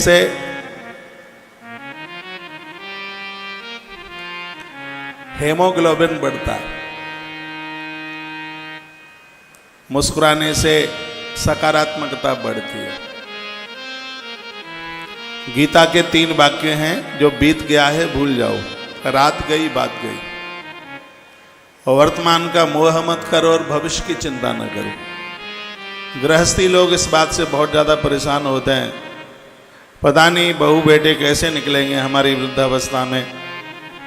से हेमोग्लोबिन बढ़ता है, मुस्कुराने से सकारात्मकता बढ़ती है। गीता के 3 वाक्य हैं, जो बीत गया है भूल जाओ, रात गई बात गई, और वर्तमान का मोह मत करो और भविष्य की चिंता न करो। गृहस्थी लोग इस बात से बहुत ज़्यादा परेशान होते हैं, पता नहीं बहू बेटे कैसे निकलेंगे हमारी वृद्धावस्था में,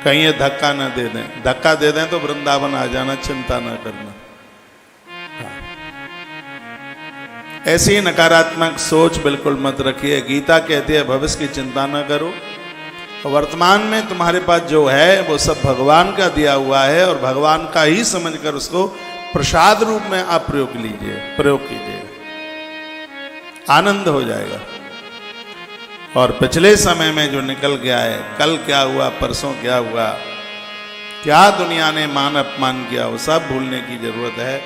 कहीं ये धक्का न दे दें। धक्का दे दें तो वृंदावन आ जाना, चिंता न करना। ऐसी नकारात्मक सोच बिल्कुल मत रखिए। गीता कहती है भविष्य की चिंता न करो, वर्तमान में तुम्हारे पास जो है वो सब भगवान का दिया हुआ है, और भगवान का ही समझकर उसको प्रसाद रूप में आप प्रयोग कीजिए, आनंद हो जाएगा। और पिछले समय में जो निकल गया है, कल क्या हुआ, परसों क्या हुआ, क्या दुनिया ने मान अपमान किया, वो सब भूलने की जरूरत है।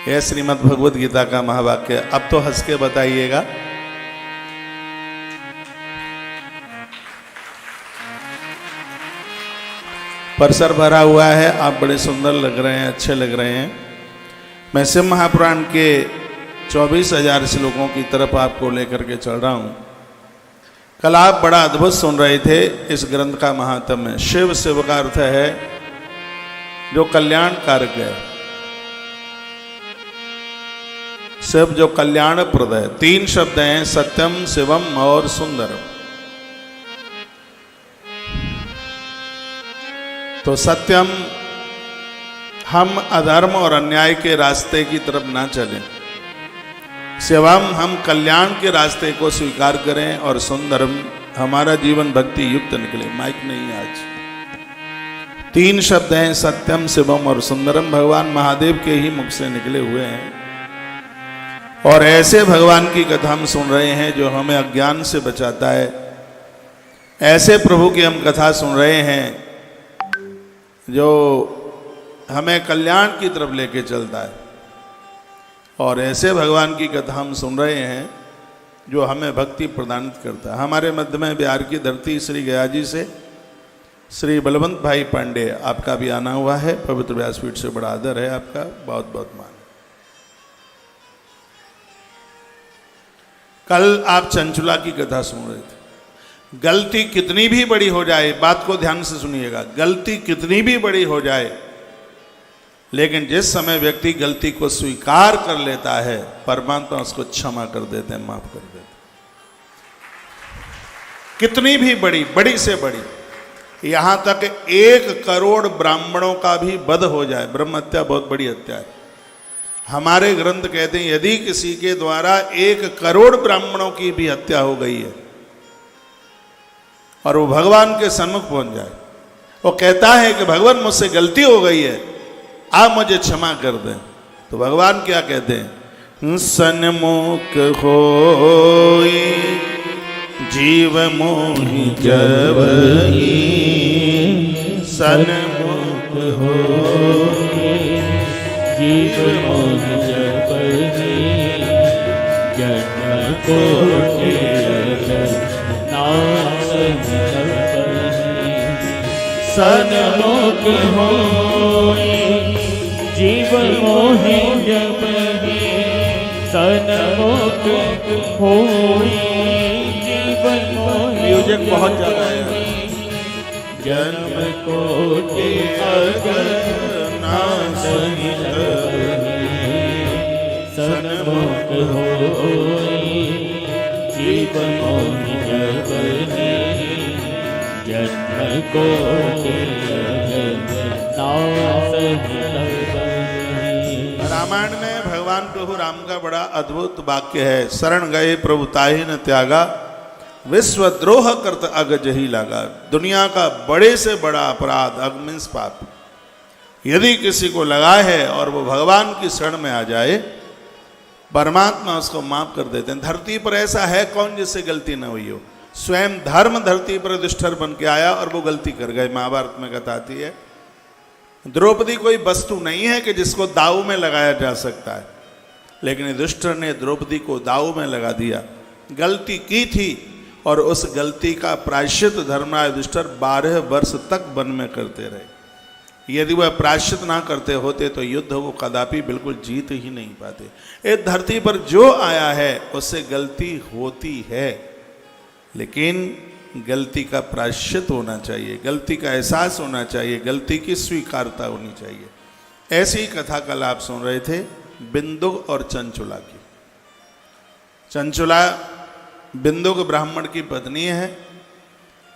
यह श्रीमद् भगवद गीता का महावाक्य। अब तो हंस के बताइएगा। परिसर भरा हुआ है, आप बड़े सुंदर लग रहे हैं, अच्छे लग रहे हैं। मैं शिव महापुराण के 24,000 श्लोकों की तरफ आपको लेकर के चल रहा हूं। कल आप बड़ा अद्भुत सुन रहे थे इस ग्रंथ का महात्म्य। शिव का अर्थ है जो कल्याण कारक है, शिव जो कल्याण प्रद है। 3 शब्द हैं, सत्यम, शिवम और सुंदरम। तो सत्यम, हम अधर्म और अन्याय के रास्ते की तरफ ना चलें। शिवम, हम कल्याण के रास्ते को स्वीकार करें, और सुंदरम, हमारा जीवन भक्ति युक्त निकले। माइक नहीं आज। 3 शब्द हैं, सत्यम, शिवम और सुंदरम, भगवान महादेव के ही मुख से निकले हुए हैं। और ऐसे भगवान की कथा हम सुन रहे हैं जो हमें अज्ञान से बचाता है। ऐसे प्रभु की हम कथा सुन रहे हैं जो हमें कल्याण की तरफ लेके चलता है। और ऐसे भगवान की कथा हम सुन रहे हैं जो हमें भक्ति प्रदान करता है। हमारे मध्य में बिहार की धरती श्री गया जी से श्री बलवंत भाई पांडे, आपका भी आना हुआ है। पवित्र व्यासपीठ से बड़ा आदर है आपका, बहुत बहुत मान। कल आप चंचुला की कथा सुन रहे थे। गलती कितनी भी बड़ी हो जाए, बात को ध्यान से सुनिएगा, गलती कितनी भी बड़ी हो जाए, लेकिन जिस समय व्यक्ति गलती को स्वीकार कर लेता है, परमात्मा उसको क्षमा कर देते हैं, माफ कर देते हैं। कितनी भी बड़ी से बड़ी, यहां तक 1 करोड़ ब्राह्मणों का भी वध हो जाए, ब्रह्म हत्या बहुत बड़ी हत्या है। हमारे ग्रंथ कहते हैं यदि किसी के द्वारा 1 करोड़ ब्राह्मणों की भी हत्या हो गई है और वो भगवान के सन्मुख पहुंच जाए, वो कहता है कि भगवान मुझसे गलती हो गई है, आप मुझे क्षमा कर दें, तो भगवान क्या कहते हैं? सन्मुख होई जीव मोहि जबहि, सन्मुख होई जीव मोहि जबहि, जन्म कोटि नाश जबहि, सन्मुख होई जीव मोहि जबहि, सन्मुख होई जीव मोहि। म्यूजिक बहुत ज्यादा है। जन्म कोटि अगर नासहि जबहि, सन्मुख होई जीव मोहि जबहि, जन्म कोटि रामायण में भगवान प्रभु राम का बड़ा अद्भुत वाक्य है। शरण गए प्रभु ताहि न त्यागा, विश्वद्रोह करत अग जही लागा। दुनिया का बड़े से बड़ा अपराध, अग मीन्स पाप, यदि किसी को लगा है और वो भगवान की शरण में आ जाए, परमात्मा उसको माफ कर देते हैं। धरती पर ऐसा है कौन जिससे गलती न हुई हो? स्वयं धर्म धरती पर युधिष्ठिर बन के आया और वो गलती कर गए। महाभारत में कथा आती है। द्रौपदी कोई वस्तु नहीं है कि जिसको दाव में लगाया जा सकता है, लेकिन युधिष्ठिर ने द्रौपदी को दाव में लगा दिया। गलती की थी और उस गलती का प्रायश्चित धर्मराज युधिष्ठिर 12 वर्ष तक वन में करते रहे। यदि वह प्रायश्चित ना करते होते तो युद्ध वो कदापि बिल्कुल जीत ही नहीं पाते। इस धरती पर जो आया है उससे गलती होती है, लेकिन गलती का प्रायश्चित होना चाहिए, गलती का एहसास होना चाहिए, गलती की स्वीकारता होनी चाहिए। ऐसी ही कथा कल आप सुन रहे थे बिंदुक और चंचुला की। चंचुला बिंदुक ब्राह्मण की पत्नी है।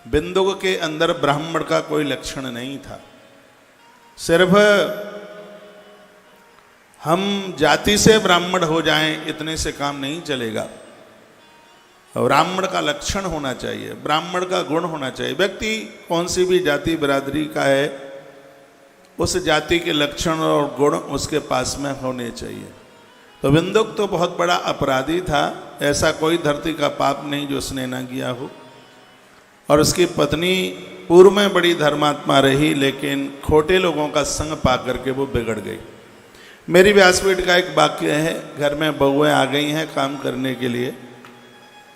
बिंदुक के अंदर ब्राह्मण का कोई लक्षण नहीं था। सिर्फ हम जाति से ब्राह्मण हो जाएं इतने से काम नहीं चलेगा। ब्राह्मण का लक्षण होना चाहिए, ब्राह्मण का गुण होना चाहिए। व्यक्ति कौन सी भी जाति बिरादरी का है, उस जाति के लक्षण और गुण उसके पास में होने चाहिए। तो बिंदुक तो बहुत बड़ा अपराधी था, ऐसा कोई धरती का पाप नहीं जो उसने ना किया हो। और उसकी पत्नी पूर्व में बड़ी धर्मात्मा रही, लेकिन खोटे लोगों का संग पा करके वो बिगड़ गई। मेरी व्यासपीठ का एक वाक्य है, घर में बहुएं आ गई हैं काम करने के लिए,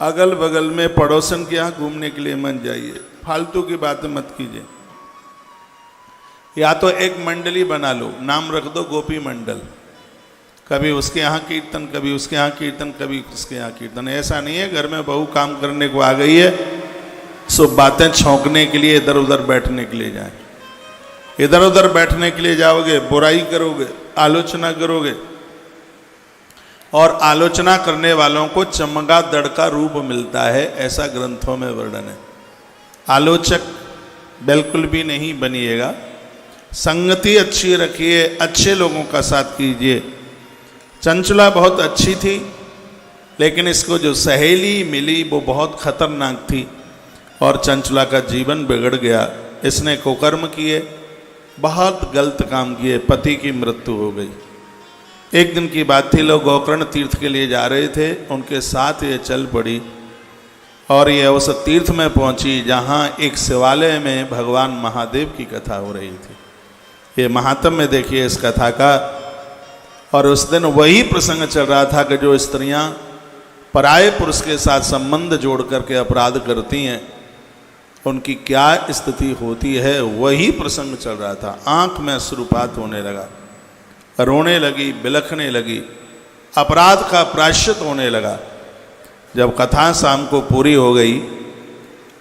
अगल बगल में पड़ोसन के यहाँ घूमने के लिए मत जाइए, फालतू की बातें मत कीजिए। या तो एक मंडली बना लो, नाम रख दो गोपी मंडल, कभी उसके यहाँ कीर्तन, कभी उसके यहाँ कीर्तन, कभी उसके यहाँ कीर्तन। ऐसा नहीं है घर में बहू काम करने को आ गई है सो बातें छौंकने के लिए इधर उधर बैठने के लिए जाएं। इधर उधर बैठने के लिए जाओगे, बुराई करोगे, आलोचना करोगे, और आलोचना करने वालों को चमगादड़ का रूप मिलता है, ऐसा ग्रंथों में वर्णन है। आलोचक बिल्कुल भी नहीं बनिएगा, संगति अच्छी रखिए, अच्छे लोगों का साथ कीजिए। चंचला बहुत अच्छी थी, लेकिन इसको जो सहेली मिली वो बहुत खतरनाक थी और चंचला का जीवन बिगड़ गया। इसने कुकर्म किए, बहुत गलत काम किए, पति की मृत्यु हो गई। एक दिन की बात थी, लोग गोकर्ण तीर्थ के लिए जा रहे थे, उनके साथ ये चल पड़ी और ये उस तीर्थ में पहुंची जहाँ एक शिवालय में भगवान महादेव की कथा हो रही थी। ये महात्म्य देखिए इस कथा का। और उस दिन वही प्रसंग चल रहा था कि जो स्त्रियां पराये पुरुष के साथ संबंध जोड़ करके अपराध करती हैं उनकी क्या स्थिति होती है, वही प्रसंग चल रहा था। आंख में अश्रुपात होने लगा, रोने लगी, बिलखने लगी, अपराध का प्रायश्चित होने लगा। जब कथा शाम को पूरी हो गई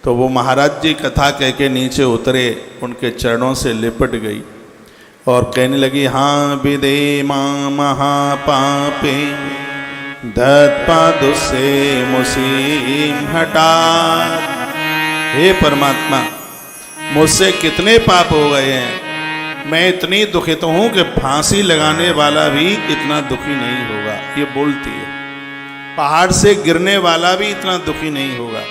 तो वो महाराज जी कथा कह के नीचे उतरे, उनके चरणों से लिपट गई और कहने लगी, हाँ विदे मां महापापे दत्पादुसे मुसीम हटा। हे परमात्मा, मुझसे कितने पाप हो गए हैं, मैं इतनी दुखित हूं कि फांसी लगाने वाला भी इतना दुखी नहीं होगा। ये बोलती है। पहाड़ से गिरने वाला भी इतना दुखी नहीं होगा,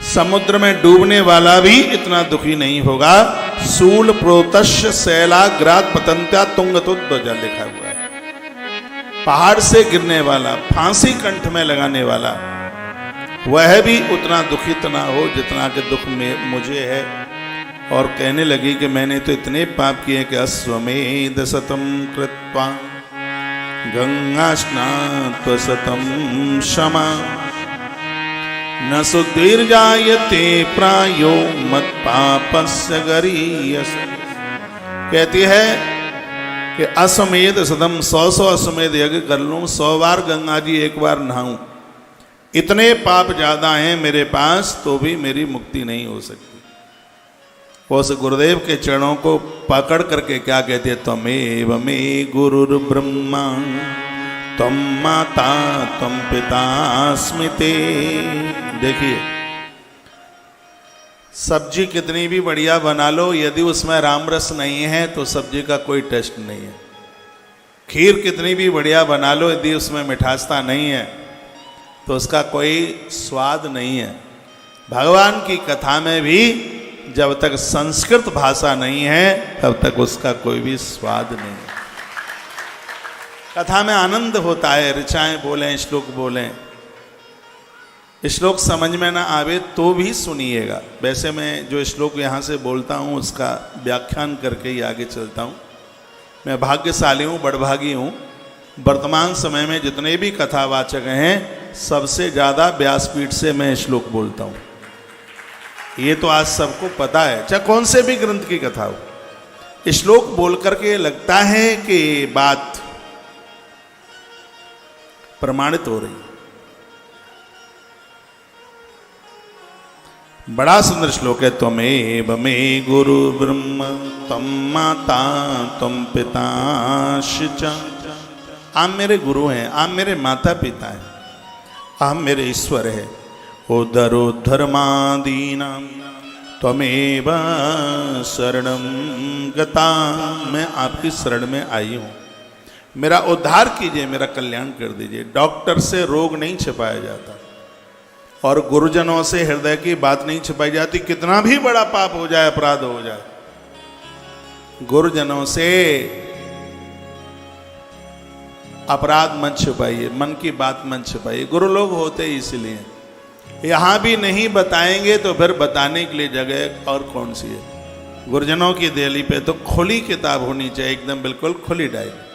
समुद्र में डूबने वाला भी इतना दुखी नहीं होगा। सूल प्रोतस्य शैलाग्रात पतंत्या तुंगतुद्वजा लिखा हुआ है। पहाड़ से गिरने वाला, फांसी कंठ में लगाने वाला, वह भी उतना दुखित ना हो जितना कि दुख में मुझे है। और कहने लगी कि मैंने तो इतने पाप किए कि अश्वमेध शतम कृत्वा गंगा स्नात्वा शतम क्षमा न सुदीर्घायते प्रायो मत पापस्य गरीयस। कहती है कि अश्वमेध शतम 100 अश्वमेध यज्ञ कर लूं, 100 बार गंगा जी एक बार नहाऊं, इतने पाप ज्यादा हैं मेरे पास तो भी मेरी मुक्ति नहीं हो सकती। उस गुरुदेव के चरणों को पकड़ करके क्या कहते हैं, त्वमेव मे गुरुर् ब्रह्मा त्वं माता त्वं पिता स्मिते। देखिए, सब्जी कितनी भी बढ़िया बना लो, यदि उसमें राम रस नहीं है तो सब्जी का कोई टेस्ट नहीं है। खीर कितनी भी बढ़िया बना लो, यदि उसमें मिठासता नहीं है तो उसका कोई स्वाद नहीं है। भगवान की कथा में भी जब तक संस्कृत भाषा नहीं है तब तक उसका कोई भी स्वाद नहीं है। कथा में आनंद होता है, ऋचाएं बोलें, श्लोक बोलें, श्लोक समझ में ना आवे तो भी सुनिएगा। वैसे मैं जो श्लोक यहाँ से बोलता हूँ उसका व्याख्यान करके ही आगे चलता हूँ। मैं भाग्यशाली हूँ, बड़भागी हूँ। वर्तमान समय में जितने भी कथावाचक हैं सबसे ज़्यादा व्यासपीठ से मैं श्लोक बोलता हूँ। ये तो आज सबको पता है, चाहे कौन से भी ग्रंथ की कथा हो। श्लोक बोल करके लगता है कि बात प्रमाणित हो रही। बड़ा सुंदर श्लोक है। त्वमेव मे गुरु ब्रह्म त्वं माता त्वं पिताश्च। आप मेरे गुरु हैं, आप मेरे माता पिता हैं, आप मेरे ईश्वर हैं। उद्धरोद्धर्मादीनां त्वमेव शरणं गता। मैं आपकी शरण में आई हूँ, मेरा उद्धार कीजिए, मेरा कल्याण कर दीजिए। डॉक्टर से रोग नहीं छिपाया जाता और गुरुजनों से हृदय की बात नहीं छिपाई जाती। कितना भी बड़ा पाप हो जाए, अपराध हो जाए, गुरुजनों से अपराध मत छुपाइए, मन की बात मत छुपाइए। गुरु लोग होते ही इसलिए। यहां भी नहीं बताएंगे तो फिर बताने के लिए जगह और कौन सी है। गुरुजनों की देहली पे तो खुली किताब होनी चाहिए, एकदम बिल्कुल खुली डायरी।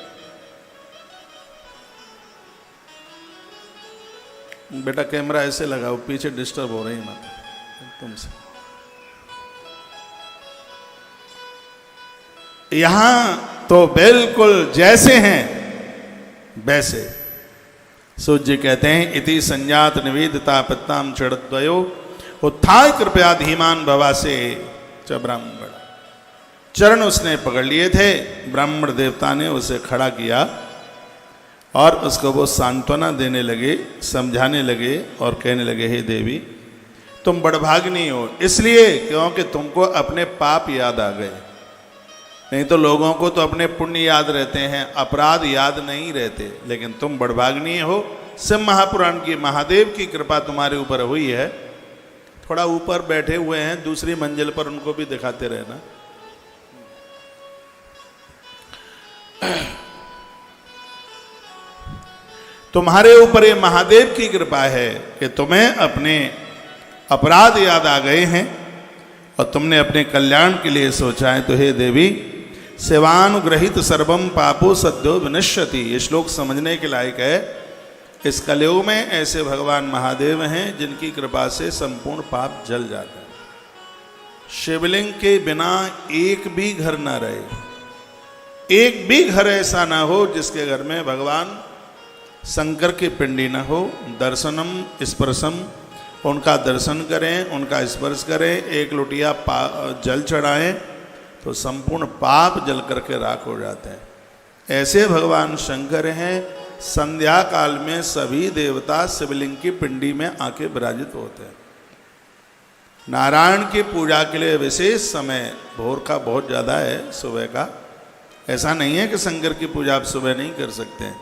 बेटा कैमरा ऐसे लगाओ, पीछे डिस्टर्ब हो रही मत तुमसे। यहां तो बिल्कुल जैसे हैं वैसे। सूर्य जी कहते हैं इति संजात निवेदिता पत्ताम चढ़द्वयो उत्थाय कृपया धीमान भवा से च ब्राह्मण। चरण उसने पकड़ लिए थे, ब्राह्मण देवता ने उसे खड़ा किया और उसको वो सांत्वना देने लगे, समझाने लगे और कहने लगे, हे देवी तुम बड़भाग्नी हो, इसलिए क्योंकि तुमको अपने पाप याद आ गए। नहीं तो लोगों को तो अपने पुण्य याद रहते हैं, अपराध याद नहीं रहते। लेकिन तुम बड़भाग्नी हो। शिव महापुराण की महादेव की कृपा तुम्हारे ऊपर हुई है। थोड़ा ऊपर बैठे हुए हैं, दूसरी मंजिल पर, उनको भी दिखाते रहना। तुम्हारे ऊपर ये महादेव की कृपा है कि तुम्हें अपने अपराध याद आ गए हैं और तुमने अपने कल्याण के लिए सोचा है। तो हे देवी सेवानुग्रहित सर्वम पापो सद्यो विनश्यति। ये श्लोक समझने के लायक है। इस कलयुग में ऐसे भगवान महादेव हैं जिनकी कृपा से संपूर्ण पाप जल जाता है। शिवलिंग के बिना एक भी घर ना रहे, एक भी घर ऐसा ना हो जिसके घर में भगवान शंकर की पिंडी न हो। दर्शनम स्पर्शम, उनका दर्शन करें, उनका स्पर्श करें, एक लोटिया जल चढ़ाएं तो संपूर्ण पाप जल करके राख हो जाते हैं। ऐसे भगवान शंकर हैं। संध्या काल में सभी देवता शिवलिंग की पिंडी में आके विराजित होते हैं। नारायण की पूजा के लिए विशेष समय भोर का बहुत ज़्यादा है, सुबह का। ऐसा नहीं है कि शंकर की पूजा आप सुबह नहीं कर सकते हैं।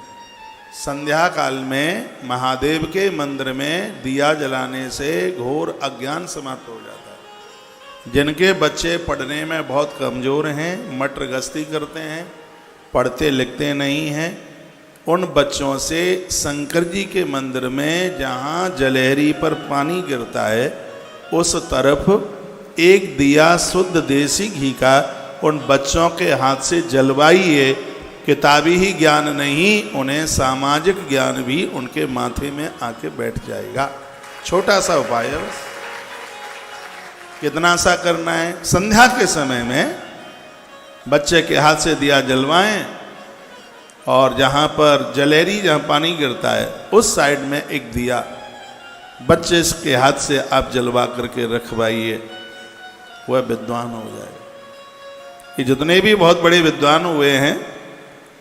संध्या काल में महादेव के मंदिर में दिया जलाने से घोर अज्ञान समाप्त हो जाता है। जिनके बच्चे पढ़ने में बहुत कमज़ोर हैं, मटर गश्ती करते हैं, पढ़ते लिखते नहीं हैं, उन बच्चों से शंकर जी के मंदिर में जहाँ जलहरी पर पानी गिरता है उस तरफ एक दिया शुद्ध देसी घी का उन बच्चों के हाथ से जलवाइए। किताबी ही ज्ञान नहीं, उन्हें सामाजिक ज्ञान भी उनके माथे में आके बैठ जाएगा। छोटा सा उपाय है बस। कितना सा करना है? संध्या के समय में बच्चे के हाथ से दिया जलवाएं और जहाँ पर जलेरी, जहाँ पानी गिरता है उस साइड में एक दिया बच्चे के हाथ से आप जलवा करके रखवाइए, वह विद्वान हो जाएगा। ये जितने भी बहुत बड़े विद्वान हुए हैं,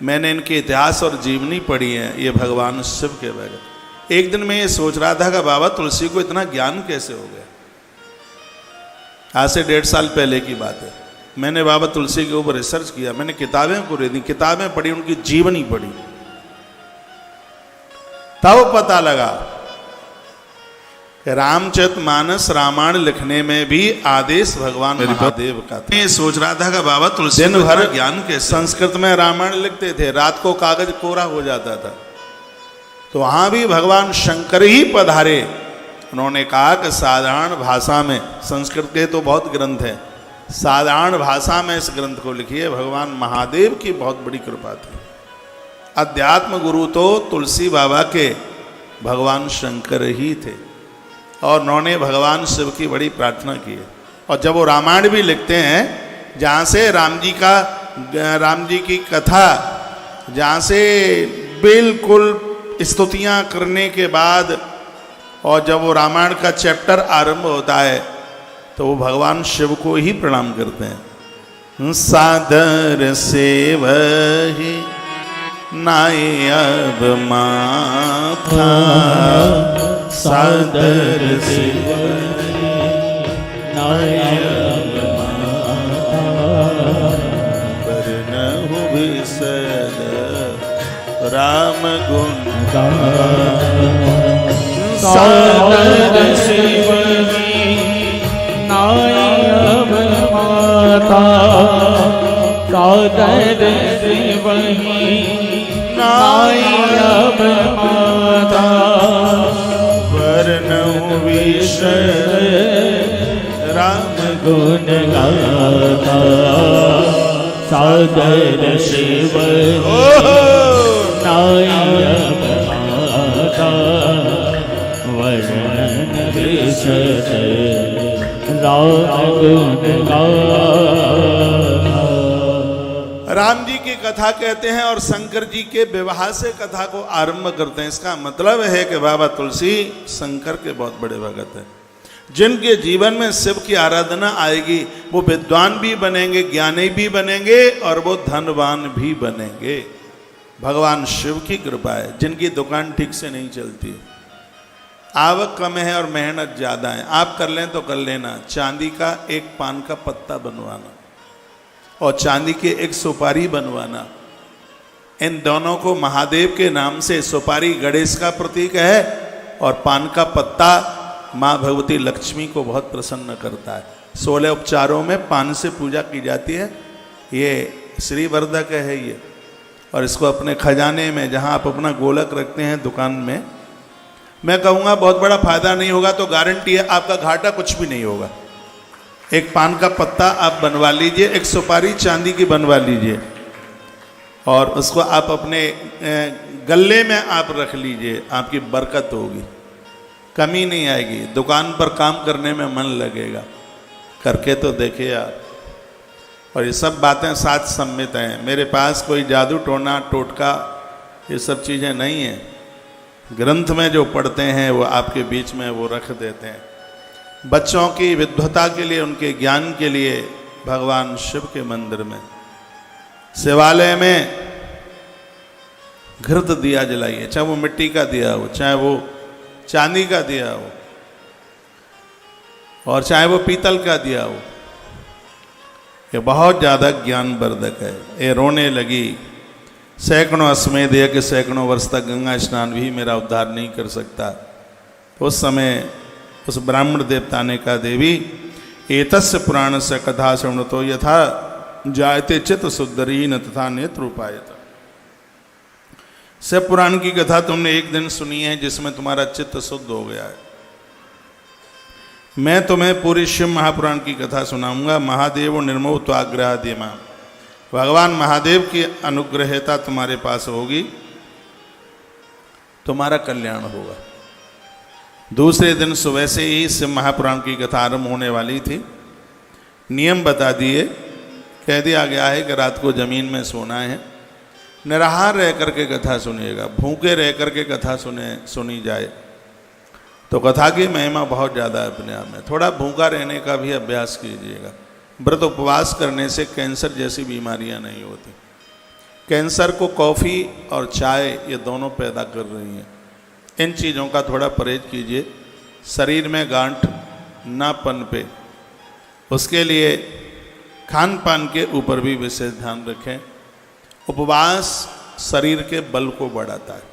मैंने इनके इतिहास और जीवनी पढ़ी है, ये भगवान शिव के भगत। एक दिन मैं ये सोच रहा था कि बाबा तुलसी को इतना ज्ञान कैसे हो गया। आज से 1.5 साल पहले की बात है। मैंने बाबा तुलसी के ऊपर रिसर्च किया, मैंने किताबें पूरी दी, किताबें पढ़ी, उनकी जीवनी पढ़ी। तब पता लगा कि रामचरितमानस रामायण लिखने में भी आदेश भगवान महादेव का था। मैं सोच रहा था कि बाबा तुलसी दिन भर ज्ञान के संस्कृत में रामायण लिखते थे, रात को कागज कोरा हो जाता था। तो वहां भी भगवान शंकर ही पधारे। उन्होंने कहा कि साधारण भाषा में, संस्कृत के तो बहुत ग्रंथ हैं, साधारण भाषा में इस ग्रंथ को लिखिए। भगवान महादेव की बहुत बड़ी कृपा थी। अध्यात्म गुरु तो तुलसी बाबा के भगवान शंकर ही थे और उन्होंने भगवान शिव की बड़ी प्रार्थना की है। और जब वो रामायण भी लिखते हैं, जहाँ से राम जी की कथा, जहाँ से बिल्कुल स्तुतियाँ करने के बाद और जब वो रामायण का चैप्टर आरंभ होता है तो वो भगवान शिव को ही प्रणाम करते हैं। सादर सेवहि नाय अब माथा, सादर सेवहि नाय अब माथा, वरनहु बिसर राम गुण गान। सादर सेवहि नाय अब माता, सादर सेवहि नाय अब माता, वरनहु बिसर राम गुण गाता। सादर सेवहि नाय अब माता, वरन बिसर राम गुण गाता। राम जी की कथा कहते हैं और शंकर जी के विवाह से कथा को आरंभ करते हैं। इसका मतलब है कि बाबा तुलसी शंकर के बहुत बड़े भगत हैं। जिनके जीवन में शिव की आराधना आएगी वो विद्वान भी बनेंगे, ज्ञानी भी बनेंगे और वो धनवान भी बनेंगे। भगवान शिव की कृपा है। जिनकी दुकान ठीक से नहीं चलती, आवक कम है और मेहनत ज़्यादा है, आप कर लें तो कर लेना, चांदी का एक पान का पत्ता बनवाना और चांदी की एक सुपारी बनवाना। इन दोनों को महादेव के नाम से, सुपारी गणेश का प्रतीक है और पान का पत्ता माँ भगवती लक्ष्मी को बहुत प्रसन्न करता है। 16 उपचारों में पान से पूजा की जाती है। ये श्रीवर्धक है ये, और इसको अपने खजाने में, जहाँ आप अपना गोलक रखते हैं दुकान में, मैं कहूँगा बहुत बड़ा फायदा नहीं होगा तो गारंटी है आपका घाटा कुछ भी नहीं होगा। एक पान का पत्ता आप बनवा लीजिए, एक सुपारी चांदी की बनवा लीजिए और उसको आप अपने गले में आप रख लीजिए, आपकी बरकत होगी, कमी नहीं आएगी, दुकान पर काम करने में मन लगेगा। करके तो देखिए आप। और ये सब बातें साथ सम्मित हैं। मेरे पास कोई जादू टोना टोटका ये सब चीज़ें नहीं हैं। ग्रंथ में जो पढ़ते हैं वो आपके बीच में वो रख देते हैं। बच्चों की विद्वता के लिए, उनके ज्ञान के लिए भगवान शिव के मंदिर में, शिवालय में घृत दिया जलाइए, चाहे वो मिट्टी का दिया हो, चाहे वो चांदी का दिया हो और चाहे वो पीतल का दिया हो। ये बहुत ज़्यादा ज्ञानवर्धक है। ये रोने लगी, सैकड़ों अश्वमेध यज्ञ के सैकड़ों वर्ष तक गंगा स्नान भी मेरा उद्धार नहीं कर सकता। उस समय उस ब्राह्मण देवता ने कहा, देवी एतस्य पुराण से कथा श्रवणतो यथा जायते चित्त शुद्धरीन तथा नेत्र उपायत। शिव पुराण की कथा तुमने एक दिन सुनी है जिसमें तुम्हारा चित्त शुद्ध हो गया है। मैं तुम्हें पूरी शिव महापुराण की कथा सुनाऊंगा। महादेव निर्मोह त्वाग्रह देमा, भगवान महादेव की अनुग्रहता तुम्हारे पास होगी, तुम्हारा कल्याण होगा। दूसरे दिन सुबह से ही शिव महापुराण की कथा आरंभ होने वाली थी। नियम बता दिए, कह दिया गया है कि रात को जमीन में सोना है, निराहार रह करके कथा सुनिएगा, भूखे रह करके कथा सुनी जाए तो कथा की महिमा बहुत ज़्यादा है अपने आप में। थोड़ा भूखा रहने का भी अभ्यास कीजिएगा। व्रत उपवास करने से कैंसर जैसी बीमारियां नहीं होती। कैंसर को कॉफ़ी और चाय ये दोनों पैदा कर रही हैं। इन चीज़ों का थोड़ा परहेज कीजिए। शरीर में गांठ ना पनपे, उसके लिए खान पान के ऊपर भी विशेष ध्यान रखें। उपवास शरीर के बल को बढ़ाता है।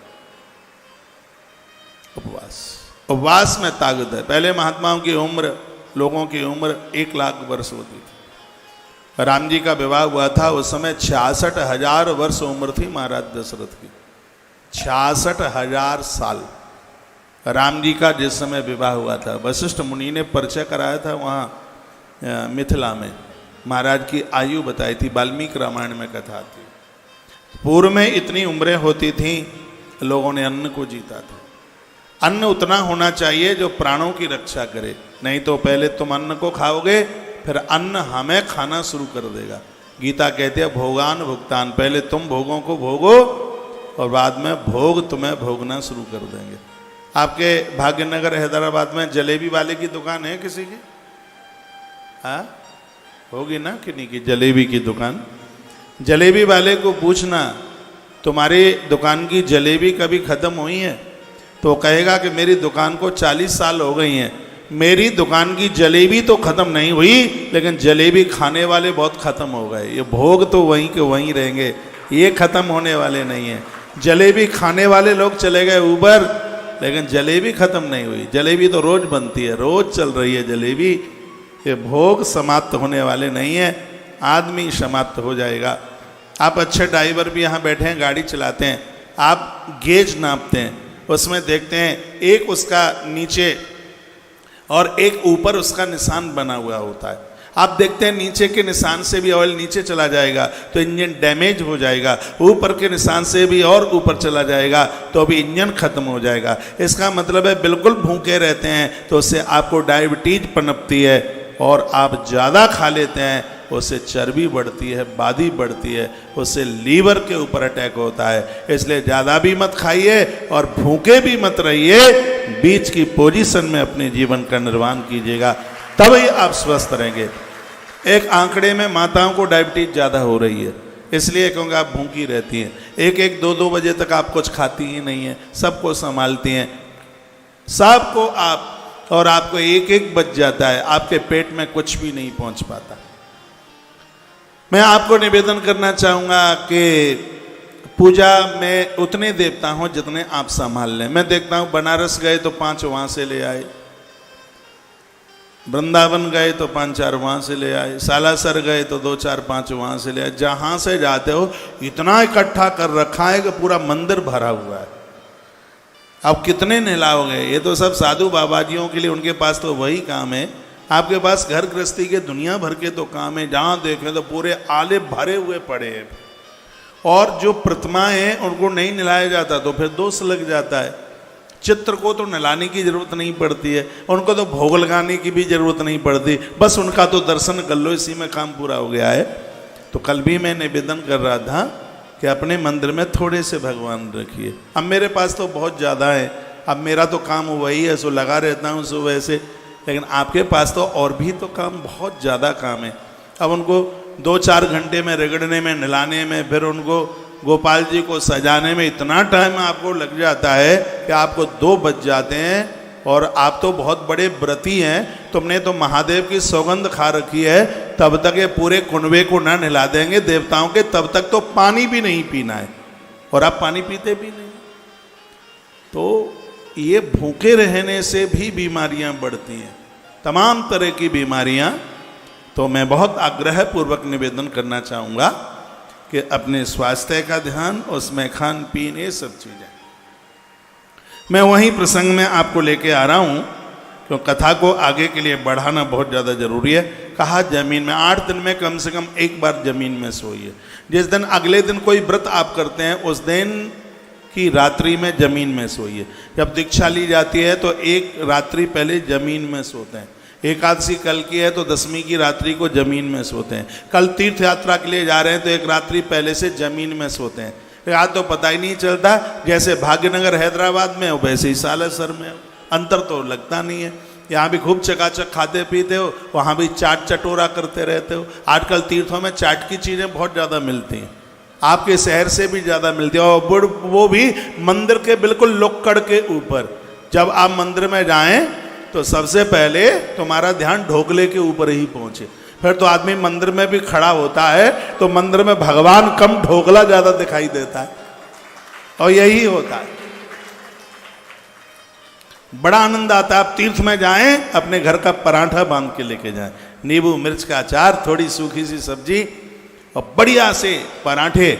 उपवास में ताकत है। पहले महात्माओं की उम्र, लोगों की उम्र 1 लाख वर्ष होती थी। राम जी का विवाह हुआ था उस समय 66,000 वर्ष उम्र थी महाराज दशरथ की। 66,000 साल राम जी का जिस समय विवाह हुआ था। वशिष्ठ मुनि ने परिचय कराया था वहाँ मिथिला में, महाराज की आयु बताई थी। वाल्मीकि रामायण में कथा थी। पूर्व में इतनी उम्रें होती थीं, लोगों ने अन्न को जीता था। अन्न उतना होना चाहिए जो प्राणों की रक्षा करे, नहीं तो पहले तुम अन्न को खाओगे फिर अन्न हमें खाना शुरू कर देगा। गीता कहती है भोगान भुगतान, पहले तुम भोगों को भोगो और बाद में भोग तुम्हें भोगना शुरू कर देंगे। आपके भाग्यनगर हैदराबाद में जलेबी वाले की दुकान है किसी की? हाँ होगी ना किन्हीं की जलेबी की दुकान। जलेबी वाले को पूछना तुम्हारी दुकान की जलेबी कभी ख़त्म हुई है? तो कहेगा कि मेरी दुकान को 40 साल हो गई हैं, मेरी दुकान की जलेबी तो ख़त्म नहीं हुई लेकिन जलेबी खाने वाले बहुत ख़त्म हो गए। ये भोग तो वहीं के वहीं रहेंगे, ये ख़त्म होने वाले नहीं हैं। जलेबी खाने वाले लोग चले गए ऊपर, लेकिन जलेबी ख़त्म नहीं हुई। जलेबी तो रोज़ बनती है, रोज़ चल रही है जलेबी। ये भोग समाप्त होने वाले नहीं है, आदमी समाप्त हो जाएगा। आप अच्छे ड्राइवर भी यहाँ बैठे हैं, गाड़ी चलाते हैं, आप गेज नापते हैं, उसमें देखते हैं एक उसका नीचे और एक ऊपर उसका निशान बना हुआ होता है। आप देखते हैं नीचे के निशान से भी ऑयल नीचे चला जाएगा तो इंजन डैमेज हो जाएगा, ऊपर के निशान से भी और ऊपर चला जाएगा तो भी इंजन खत्म हो जाएगा। इसका मतलब है बिल्कुल भूखे रहते हैं तो उससे आपको डायबिटीज पनपती है, और आप ज़्यादा खा लेते हैं उससे चर्बी बढ़ती है, बादी बढ़ती है, उससे लीवर के ऊपर अटैक होता है। इसलिए ज़्यादा भी मत खाइए और भूखे भी मत रहिए, बीच की पोजीशन में अपने जीवन का निर्वहन कीजिएगा, तभी आप स्वस्थ रहेंगे। एक आंकड़े में माताओं को डायबिटीज ज़्यादा हो रही है, इसलिए क्योंकि आप भूखी रहती हैं, एक एक दो दो बजे तक आप कुछ खाती ही नहीं हैं, सबको संभालती हैं, सबको आप, और आपको एक एक बच जाता है, आपके पेट में कुछ भी नहीं पहुंच पाता। मैं आपको निवेदन करना चाहूँगा कि पूजा में उतने देवता हों जितने आप संभाल लें। मैं देखता हूँ बनारस गए तो 5 वहाँ से ले आए, वृंदावन गए तो 5-4 वहाँ से ले आए, सालासर गए तो 2-4-5 वहाँ से ले आए। जहाँ से जाते हो इतना इकट्ठा कर रखा है कि पूरा मंदिर भरा हुआ है। अब कितने नहलाओगे? ये तो सब साधु बाबाजियों के लिए, उनके पास तो वही काम है। आपके पास घर गृहस्थी के दुनिया भर के तो काम है, जहाँ देखें तो पूरे आले भरे हुए पड़े हैं। और जो प्रतिमाएं हैं उनको नहीं नहलाया जाता तो फिर दोष लग जाता है। चित्र को तो नहलाने की जरूरत नहीं पड़ती है, उनको तो भोग लगाने की भी जरूरत नहीं पड़ती, बस उनका तो दर्शन कर लो, इसी में काम पूरा हो गया है। तो कल भी मैं निवेदन कर रहा था कि अपने मंदिर में थोड़े से भगवान रखिए। अब मेरे पास तो बहुत ज़्यादा है, अब मेरा तो काम वही है, सो लगा रहता हूँ सुबह से, लेकिन आपके पास तो और भी तो काम, बहुत ज़्यादा काम है। अब उनको 2-4 घंटे में रगड़ने में, नहलाने में, फिर उनको गोपाल जी को सजाने में इतना टाइम आपको लग जाता है कि आपको 2 बज जाते हैं। और आप तो बहुत बड़े व्रती हैं, तुमने तो महादेव की सौगंध खा रखी है, तब तक ये पूरे कुनबे को ना नहला देंगे देवताओं के, तब तक तो पानी भी नहीं पीना है, और आप पानी पीते भी नहीं। तो ये भूखे रहने से भी बीमारियां बढ़ती हैं, तमाम तरह की बीमारियां। तो मैं बहुत आग्रह पूर्वक निवेदन करना चाहूँगा कि अपने स्वास्थ्य का ध्यान, उसमें खान पीन, ये सब चीज़ें। मैं वहीं प्रसंग में आपको लेके आ रहा हूँ, क्यों कथा को आगे के लिए बढ़ाना बहुत ज़्यादा ज़रूरी है। कहा जमीन में 8 दिन में कम से कम एक बार जमीन में सोइए। जिस दिन अगले दिन कोई व्रत आप करते हैं उस दिन की रात्रि में जमीन में सोइए। जब दीक्षा ली जाती है तो एक रात्रि पहले जमीन में सोते हैं। एकादशी कल की है तो 10वीं की रात्रि को जमीन में सोते हैं। कल तीर्थ यात्रा के लिए जा रहे हैं तो एक रात्रि पहले से जमीन में सोते हैं। आज तो पता ही नहीं चलता, जैसे भाग्यनगर हैदराबाद में हो वैसे ही सालासर में हो, अंतर तो लगता नहीं है। यहाँ भी खूब चकाचक खाते पीते हो, वहाँ भी चाट चटोरा करते रहते हो। आजकल तीर्थों में चाट की चीज़ें बहुत ज़्यादा मिलती हैं, आपके शहर से भी ज़्यादा मिलती है, और वो भी मंदिर के बिल्कुल लोक्कड़ के ऊपर। जब आप मंदिर में जाएं तो सबसे पहले तुम्हारा ध्यान ढोकले के ऊपर ही पहुँचे। फिर तो आदमी मंदिर में भी खड़ा होता है तो मंदिर में भगवान कम, ढोकला ज़्यादा दिखाई देता है, और यही होता है। बड़ा आनंद आता है। आप तीर्थ में जाएं, अपने घर का पराठा बांध के लेके जाएं, नींबू मिर्च का अचार, थोड़ी सूखी सी सब्जी और बढ़िया से पराठे,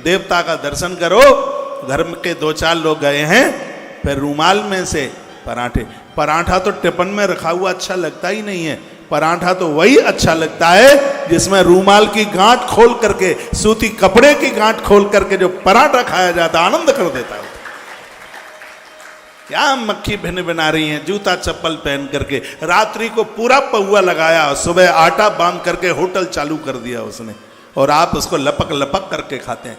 देवता का दर्शन करो। घर के 2-4 लोग गए हैं, फिर रूमाल में से पराठे। पराठा तो टिफिन में रखा हुआ अच्छा लगता ही नहीं है, पराठा तो वही अच्छा लगता है जिसमें रूमाल की गांठ खोल करके, सूती कपड़े की गांठ खोल करके जो पराठा खाया जाता, आनंद कर देता है। क्या मक्खी भिन बना रही हैं, जूता चप्पल पहन करके, रात्रि को पूरा पौआ लगाया, सुबह आटा बांध करके होटल चालू कर दिया उसने, और आप उसको लपक लपक करके खाते हैं।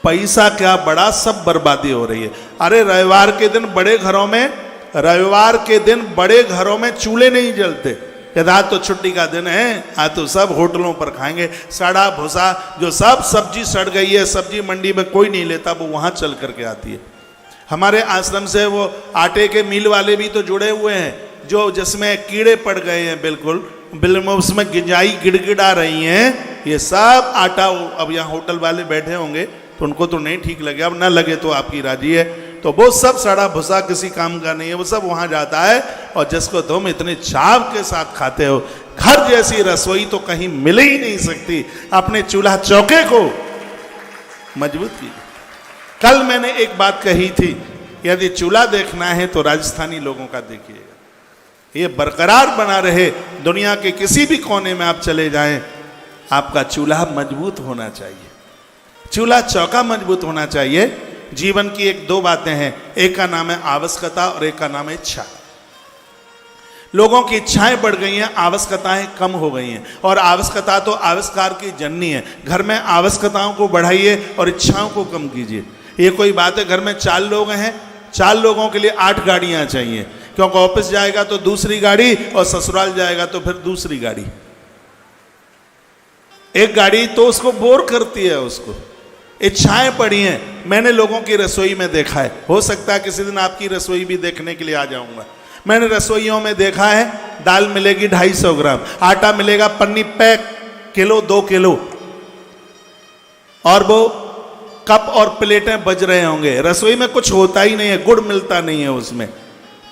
पैसा क्या बड़ा, सब बर्बादी हो रही है। अरे रविवार के दिन बड़े घरों में चूल्हे नहीं जलते, आज तो छुट्टी का दिन है, आज तो सब होटलों पर खाएंगे। सड़ा भूसा, जो सब सब्जी सड़ गई है, सब्जी मंडी में कोई नहीं लेता, वो वहां चल करके आती है। हमारे आश्रम से वो आटे के मिल वाले भी तो जुड़े हुए हैं, जो जिसमें कीड़े पड़ गए हैं, बिल्कुल उसमें गिंजाई गिड़गिड़ा रही हैं। ये सब आटा, अब यहाँ होटल वाले बैठे होंगे तो उनको तो नहीं ठीक लगे, अब ना लगे तो आपकी राजी है। तो वो सब सड़ा भुसा किसी काम का नहीं है, वो सब वहां जाता है, और जिसको तुम इतने चाव के साथ खाते हो। घर जैसी रसोई तो कहीं मिल ही नहीं सकती। अपने चूल्हा चौके को मजबूत कीजिए। कल मैंने एक बात कही थी, यदि चूल्हा देखना है तो राजस्थानी लोगों का देखिएगा, ये बरकरार बना रहे। दुनिया के किसी भी कोने में आप चले जाएं, आपका चूल्हा मजबूत होना चाहिए, चूल्हा चौका मजबूत होना चाहिए। जीवन की एक दो बातें हैं, एक का नाम है आवश्यकता और एक का नाम है इच्छा। लोगों की इच्छाएं बढ़ गई हैं, आवश्यकताएं कम हो गई हैं, और आवश्यकता तो आविष्कार की जननी है। घर में आवश्यकताओं को बढ़ाइए और इच्छाओं को कम कीजिए। ये कोई बात है, घर में 4 लोग हैं, 4 लोगों के लिए 8 गाड़ियां चाहिए, क्योंकि ऑफिस जाएगा तो दूसरी गाड़ी, और ससुराल जाएगा तो फिर दूसरी गाड़ी। एक गाड़ी तो उसको बोर करती है, उसको इच्छाएं पड़ी हैं। मैंने लोगों की रसोई में देखा है, हो सकता है किसी दिन आपकी रसोई भी देखने के लिए आ जाऊंगा। मैंने रसोइयों में देखा है, दाल मिलेगी 250 ग्राम, आटा मिलेगा पन्नी पैक किलो 2 किलो, और वो कप और प्लेटें बज रहे होंगे। रसोई में कुछ होता ही नहीं है, गुड़ मिलता नहीं है उसमें,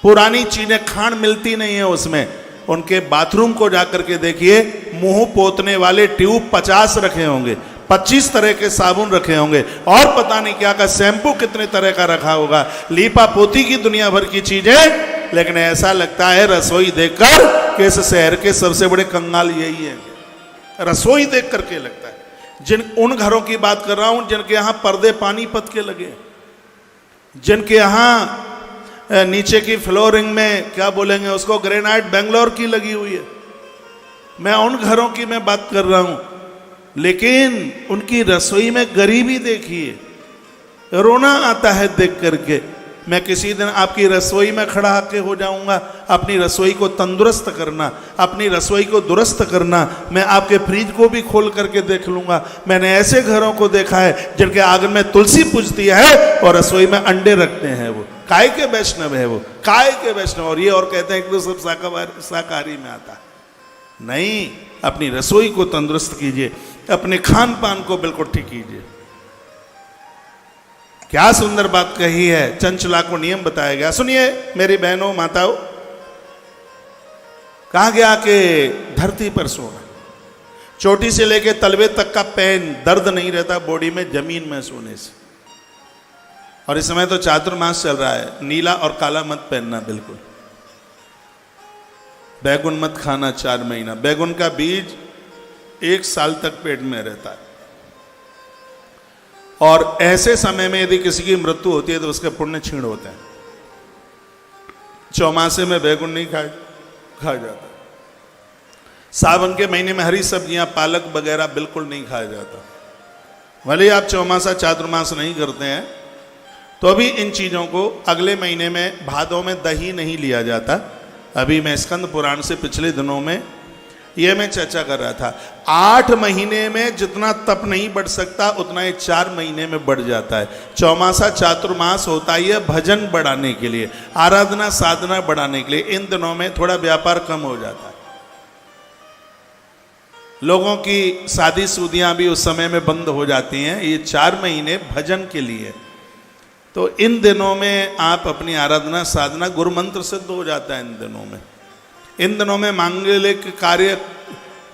पुरानी चीजें खांड मिलती नहीं है उसमें। उनके बाथरूम को जाकर के देखिए, मुंह पोतने वाले ट्यूब 50 रखे होंगे, 25 तरह के साबुन रखे होंगे, और पता नहीं क्या का शैम्पू कितने तरह का रखा होगा, लीपा पोती की दुनिया भर की चीजें। लेकिन ऐसा लगता है रसोई देखकर कि इस शहर के सबसे बड़े कंगाल यही है, रसोई देख करके लगता है। उन घरों की बात कर रहा हूं जिनके यहां पर्दे पानीपत के लगे, जिनके यहां नीचे की फ्लोरिंग में क्या बोलेंगे उसको, ग्रेनाइट बेंगलोर की लगी हुई है। मैं उन घरों की मैं बात कर रहा हूं, लेकिन उनकी रसोई में गरीबी देखिए, रोना आता है देख करके। मैं किसी दिन आपकी रसोई में खड़ा आके हो जाऊंगा, अपनी रसोई को तंदुरुस्त करना, अपनी रसोई को दुरुस्त करना। मैं आपके फ्रिज को भी खोल करके देख लूंगा। मैंने ऐसे घरों को देखा है जिनके आंगन में तुलसी पूजती है और रसोई में अंडे रखते हैं। वो काय के वैष्णव है, वो काय के वैष्णव, और ये और कहते हैं कि तो सब शाकाहारी में आता। नहीं, अपनी रसोई को तंदुरुस्त कीजिए, अपने खान पान को बिल्कुल ठीक कीजिए। क्या सुंदर बात कही है, चंचला को नियम बताया गया। सुनिए मेरी बहनों माताओं, कहा गया कि धरती पर सोना, चोटी से लेके तलवे तक का पेन दर्द नहीं रहता बॉडी में जमीन में सोने से। और इस समय तो चातुर्मास चल रहा है, नीला और काला मत पहनना बिल्कुल। बैगुन मत खाना 4 महीना, बैगुन का बीज 1 साल तक पेट में रहता है। और ऐसे समय में यदि किसी की मृत्यु होती है तो उसके पुण्य क्षीण होते हैं। चौमासे में बैगुन नहीं खाया जाता, सावन के महीने में हरी सब्जियां पालक वगैरह बिल्कुल नहीं खाया जाता। भले आप चौमासा चातुर्मास नहीं करते हैं तो अभी इन चीज़ों को, अगले महीने में भादों में दही नहीं लिया जाता। अभी मैं स्कंद पुराण से पिछले दिनों में ये मैं चर्चा कर रहा था, 8 महीने में जितना तप नहीं बढ़ सकता उतना ये 4 महीने में बढ़ जाता है। चौमासा चातुर्मास होता ही है भजन बढ़ाने के लिए, आराधना साधना बढ़ाने के लिए। इन दिनों में थोड़ा व्यापार कम हो जाता है, लोगों की शादी शुदियां भी उस समय में बंद हो जाती हैं। ये 4 महीने भजन के लिए, तो इन दिनों में आप अपनी आराधना साधना, गुरु मंत्र सिद्ध हो जाता है इन दिनों में। इन दिनों में मांगलिक कार्य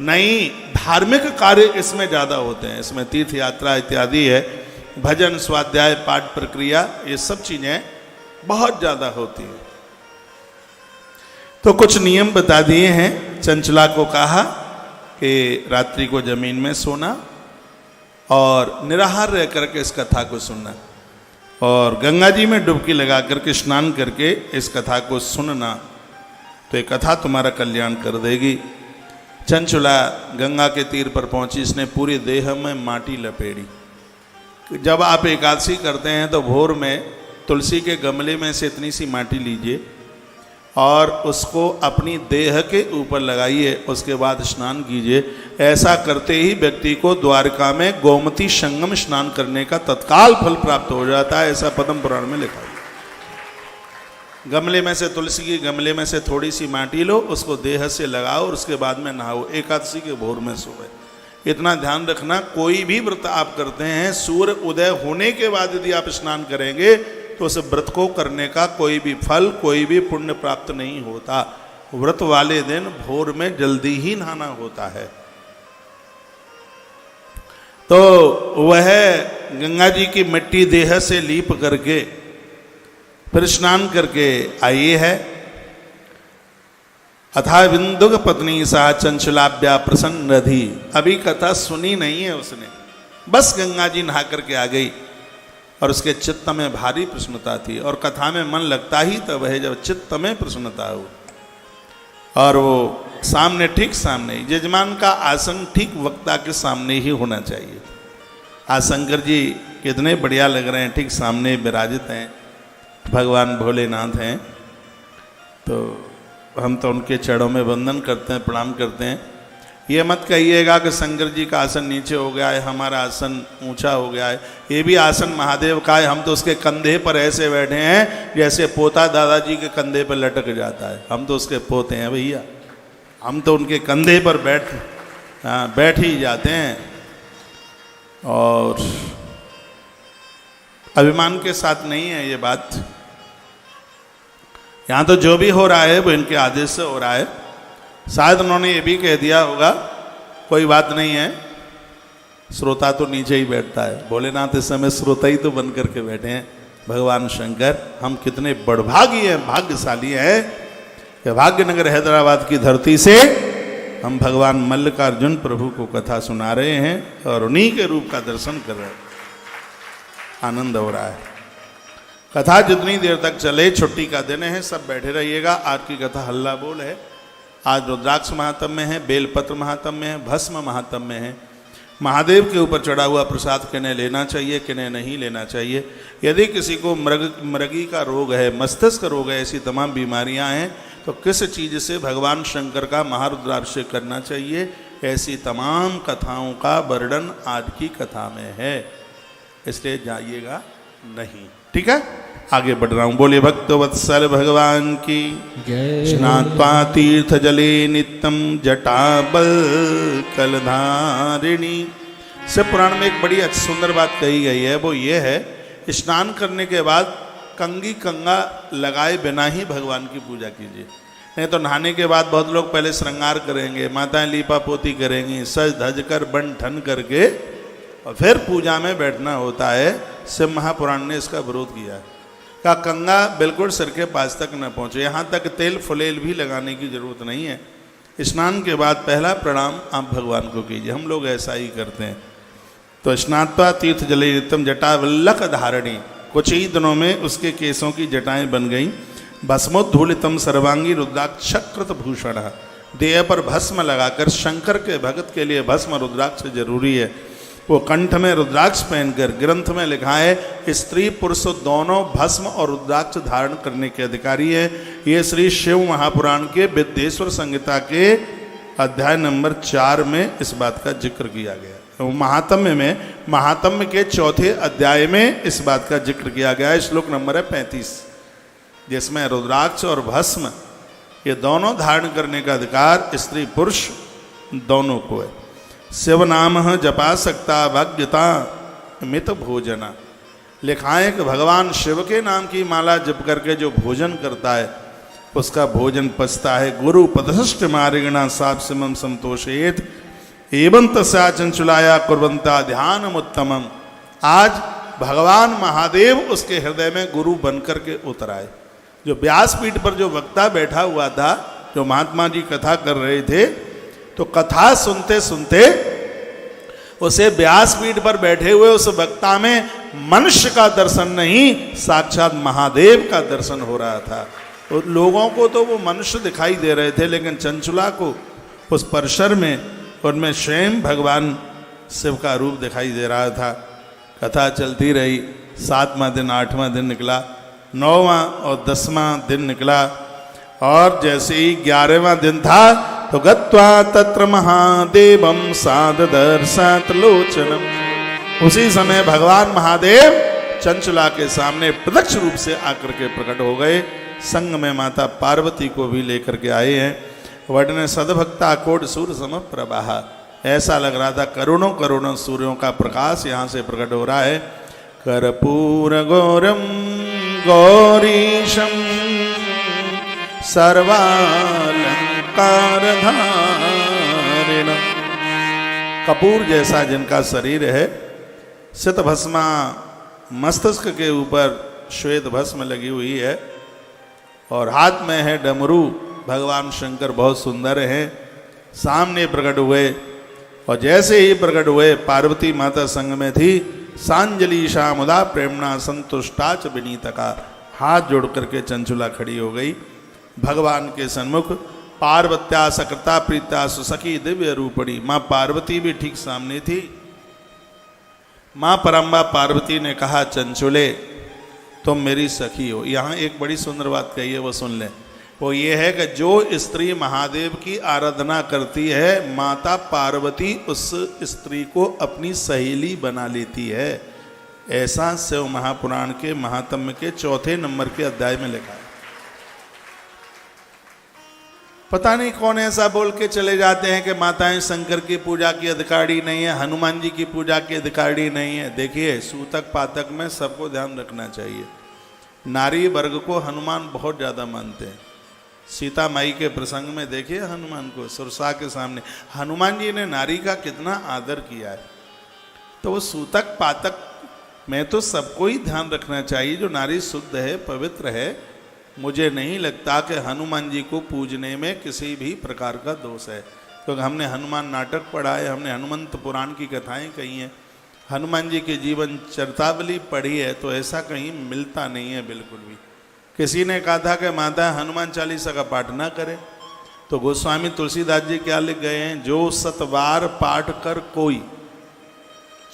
नहीं, धार्मिक कार्य इसमें ज़्यादा होते हैं। इसमें तीर्थ यात्रा इत्यादि है, भजन स्वाध्याय पाठ प्रक्रिया, ये सब चीज़ें बहुत ज़्यादा होती हैं। तो कुछ नियम बता दिए हैं। चंचला को कहा कि रात्रि को जमीन में सोना और निराहार रह करके इस कथा को सुनना। और गंगा जी में डुबकी लगा करके स्नान करके इस कथा को सुनना, तो ये कथा तुम्हारा कल्याण कर देगी। चंचुला गंगा के तीर पर पहुंची, इसने पूरी देह में माटी लपेड़ी। जब आप एकादशी करते हैं तो भोर में तुलसी के गमले में से इतनी सी माटी लीजिए और उसको अपनी देह के ऊपर लगाइए, उसके बाद स्नान कीजिए। ऐसा करते ही व्यक्ति को द्वारका में गोमती संगम स्नान करने का तत्काल फल प्राप्त हो जाता है, ऐसा पद्म पुराण में लिखा है। गमले में से, तुलसी के गमले में से थोड़ी सी माटी लो, उसको देह से लगाओ और उसके बाद में नहाओ, एकादशी के भोर में सुबह। इतना ध्यान रखना, कोई भी व्रत आप करते हैं, सूर्य उदय होने के बाद यदि आप स्नान करेंगे तो उस व्रत को करने का कोई भी फल, कोई भी पुण्य प्राप्त नहीं होता। व्रत वाले दिन भोर में जल्दी ही नहाना होता है। तो वह गंगा जी की मिट्टी देह से लीप करके फिर स्नान करके आई है। अथा बिंदुक पत्नी सा चंचलाभ्या प्रसन्न रधी। अभी कथा सुनी नहीं है उसने, बस गंगा जी नहा करके आ गई और उसके चित्त में भारी प्रसन्नता थी। और कथा में मन लगता ही तब है जब चित्त में प्रसन्नता हो। और वो सामने, ठीक सामने, यजमान का आसन ठीक वक्ता के सामने ही होना चाहिए। आज शंकर जी कितने बढ़िया लग रहे हैं, ठीक सामने विराजित हैं, भगवान भोलेनाथ हैं। तो हम तो उनके चरणों में वंदन करते हैं, प्रणाम करते हैं। ये मत कहिएगा कि शंकर जी का आसन नीचे हो गया है, हमारा आसन ऊंचा हो गया है। ये भी आसन महादेव का है, हम तो उसके कंधे पर ऐसे बैठे हैं जैसे पोता दादाजी के कंधे पर लटक जाता है। हम तो उसके पोते हैं भैया, हम तो उनके कंधे पर बैठ ही जाते हैं। और अभिमान के साथ नहीं है ये बात। यहाँ तो जो भी हो रहा है वो इनके आदेश से हो रहा है। शायद उन्होंने ये भी कह दिया होगा, कोई बात नहीं है, श्रोता तो नीचे ही बैठता है। भोलेनाथ इस समय श्रोता ही तो बन करके बैठे हैं, भगवान शंकर। हम कितने बड़भागी हैं, भाग्यशाली हैं कि भाग्यनगर हैदराबाद की धरती से हम भगवान मल्लिकार्जुन प्रभु को कथा सुना रहे हैं और उन्हीं के रूप का दर्शन कर रहे हैं। आनंद हो रहा है। कथा जितनी देर तक चले, छुट्टी का दिन है, सब बैठे रहिएगा। आज की कथा हल्ला बोल है। आज रुद्राक्ष महात्म्य है, बेलपत्र महात्म्य है, भस्म महात्म्य है। महादेव के ऊपर चढ़ा हुआ प्रसाद किन्हें लेना चाहिए, किन्हें नहीं लेना चाहिए। यदि किसी को मृगी का रोग है, मस्तिष्क रोग है, ऐसी तमाम बीमारियां हैं, तो किस चीज़ से भगवान शंकर का महारुद्राभिषेक करना चाहिए, ऐसी तमाम कथाओं का वर्णन आज की कथा में है। इसलिए जाइएगा नहीं, ठीक है। आगे बढ़ रहा हूँ। बोले भक्त वत्सल भगवान की स्नात्वा तीर्थ जले नित्यम जटाबल कलधारिणी। शिव पुराण में एक बड़ी सुंदर बात कही गई है, वो ये है, स्नान करने के बाद कंगी कंगा लगाए बिना ही भगवान की पूजा कीजिए। नहीं तो नहाने के बाद बहुत लोग पहले श्रृंगार करेंगे, माताएं लीपा पोती करेंगी, सज धज कर बन ठन करके और फिर पूजा में बैठना होता है। शिव महापुराण ने इसका विरोध किया है। का कंगा बिल्कुल सिर के पास तक न पहुँचे, यहाँ तक तेल फुलेल भी लगाने की जरूरत नहीं है। स्नान के बाद पहला प्रणाम आप भगवान को कीजिए। हम लोग ऐसा ही करते हैं। तो स्नात्वा तीर्थ जले नित्यम जटा वल्लक धारणी। कुछ ही दिनों में उसके केसों की जटाएं बन गईं। भस्मोद्धूलितम सर्वांगी रुद्राक्षकृत भूषण। देह पर भस्म लगाकर, शंकर के भगत के लिए भस्म रुद्राक्ष जरूरी है। वो कंठ में रुद्राक्ष पहनकर, ग्रंथ में लिखा है स्त्री पुरुष दोनों भस्म और रुद्राक्ष धारण करने के अधिकारी है। ये श्री शिव महापुराण के विद्येश्वर संहिता के अध्याय नंबर 4 में इस बात का जिक्र किया गया। तो महात्म्य में, महात्म्य के चौथे अध्याय में इस बात का जिक्र किया गया है। श्लोक नंबर है 35, जिसमें रुद्राक्ष और भस्म ये दोनों धारण करने का अधिकार स्त्री पुरुष दोनों को है। शिव नाम जपा सकता भाग्यता मित भोजना। लिखा है कि भगवान शिव के नाम की माला जप करके जो भोजन करता है उसका भोजन पचता है। गुरु पदशिष्ट मार्गिणा साप सिमम संतोषेत एवं तस्या चंचुलाया कुर्वंता ध्यान उत्तमम। आज भगवान महादेव उसके हृदय में गुरु बनकर के उतर आए। जो व्यासपीठ पर जो वक्ता बैठा हुआ था, जो महात्मा जी कथा कर रहे थे, तो कथा सुनते सुनते उसे व्यासपीठ पर बैठे हुए उस वक्ता में मनुष्य का दर्शन नहीं, साक्षात महादेव का दर्शन हो रहा था। तो लोगों को तो वो मनुष्य दिखाई दे रहे थे, लेकिन चंचुला को उस परिसर में उनमें स्वयं भगवान शिव का रूप दिखाई दे रहा था। कथा चलती रही। 7वां दिन 8वां दिन निकला, 9वां और 10वां दिन निकला, और जैसे ही 11वां दिन था तो गत्वा तत्र महादेवम साददर्शात लोचनम। उसी समय भगवान महादेव चंचुला के सामने प्रत्यक्ष रूप से आकर के प्रकट हो गए। संग में माता पार्वती को भी लेकर के आए हैं। वर्णन सदभक्ता कोट सूर्य सम प्रवाह, ऐसा लग रहा था करोड़ों करोड़ों सूर्यों का प्रकाश यहाँ से प्रकट हो रहा है। कर्पूर गौरम गौरीशम सर्वालंकार धारिणम। कपूर जैसा जिनका शरीर है, सित भस्मा मस्तिष्क के ऊपर श्वेत भस्म लगी हुई है, और हाथ में है डमरू। भगवान शंकर बहुत सुंदर हैं। सामने प्रकट हुए, और जैसे ही प्रकट हुए पार्वती माता संग में थी। सांजलि शामुदा प्रेमणा संतुष्टा च विनीतका, हाथ जोड़ करके चंचुला खड़ी हो गई भगवान के सन्मुख। पार्वत्या सकृता प्रीता सुसखी दिव्य रूपणी, माँ पार्वती भी ठीक सामने थी। माँ परम्बा पार्वती ने कहा, चंचुले तुम मेरी सखी हो। यहाँ एक बड़ी सुंदर बात कही है, वो सुन लें। वो ये है कि जो स्त्री महादेव की आराधना करती है, माता पार्वती उस स्त्री को अपनी सहेली बना लेती है। ऐसा शिव महापुराण के महात्म्य के 4 नंबर के अध्याय में लिखा है। पता नहीं कौन ऐसा बोल के चले जाते हैं कि माताएं शंकर की पूजा की अधिकारी नहीं है, हनुमान जी की पूजा की अधिकारी नहीं है। देखिए, सूतक पातक में सबको ध्यान रखना चाहिए। नारी वर्ग को हनुमान बहुत ज़्यादा मानते हैं। सीता माई के प्रसंग में देखिए हनुमान को, सुरसा के सामने हनुमान जी ने नारी का कितना आदर किया है। तो वो सूतक पातक में तो सबको ही ध्यान रखना चाहिए। जो नारी शुद्ध है, पवित्र है, मुझे नहीं लगता कि हनुमान जी को पूजने में किसी भी प्रकार का दोष है। क्योंकि हमने हनुमान नाटक पढ़ा है, हमने हनुमंत पुराण की कथाएं कही हैं, हनुमान जी के जीवन चरितावली पढ़ी है, तो ऐसा कहीं मिलता नहीं है बिल्कुल भी। किसी ने कहा था कि माता हनुमान चालीसा का पाठ ना करें, तो गोस्वामी तुलसीदास जी क्या लिख गए हैं, जो सतवार पाठ कर कोई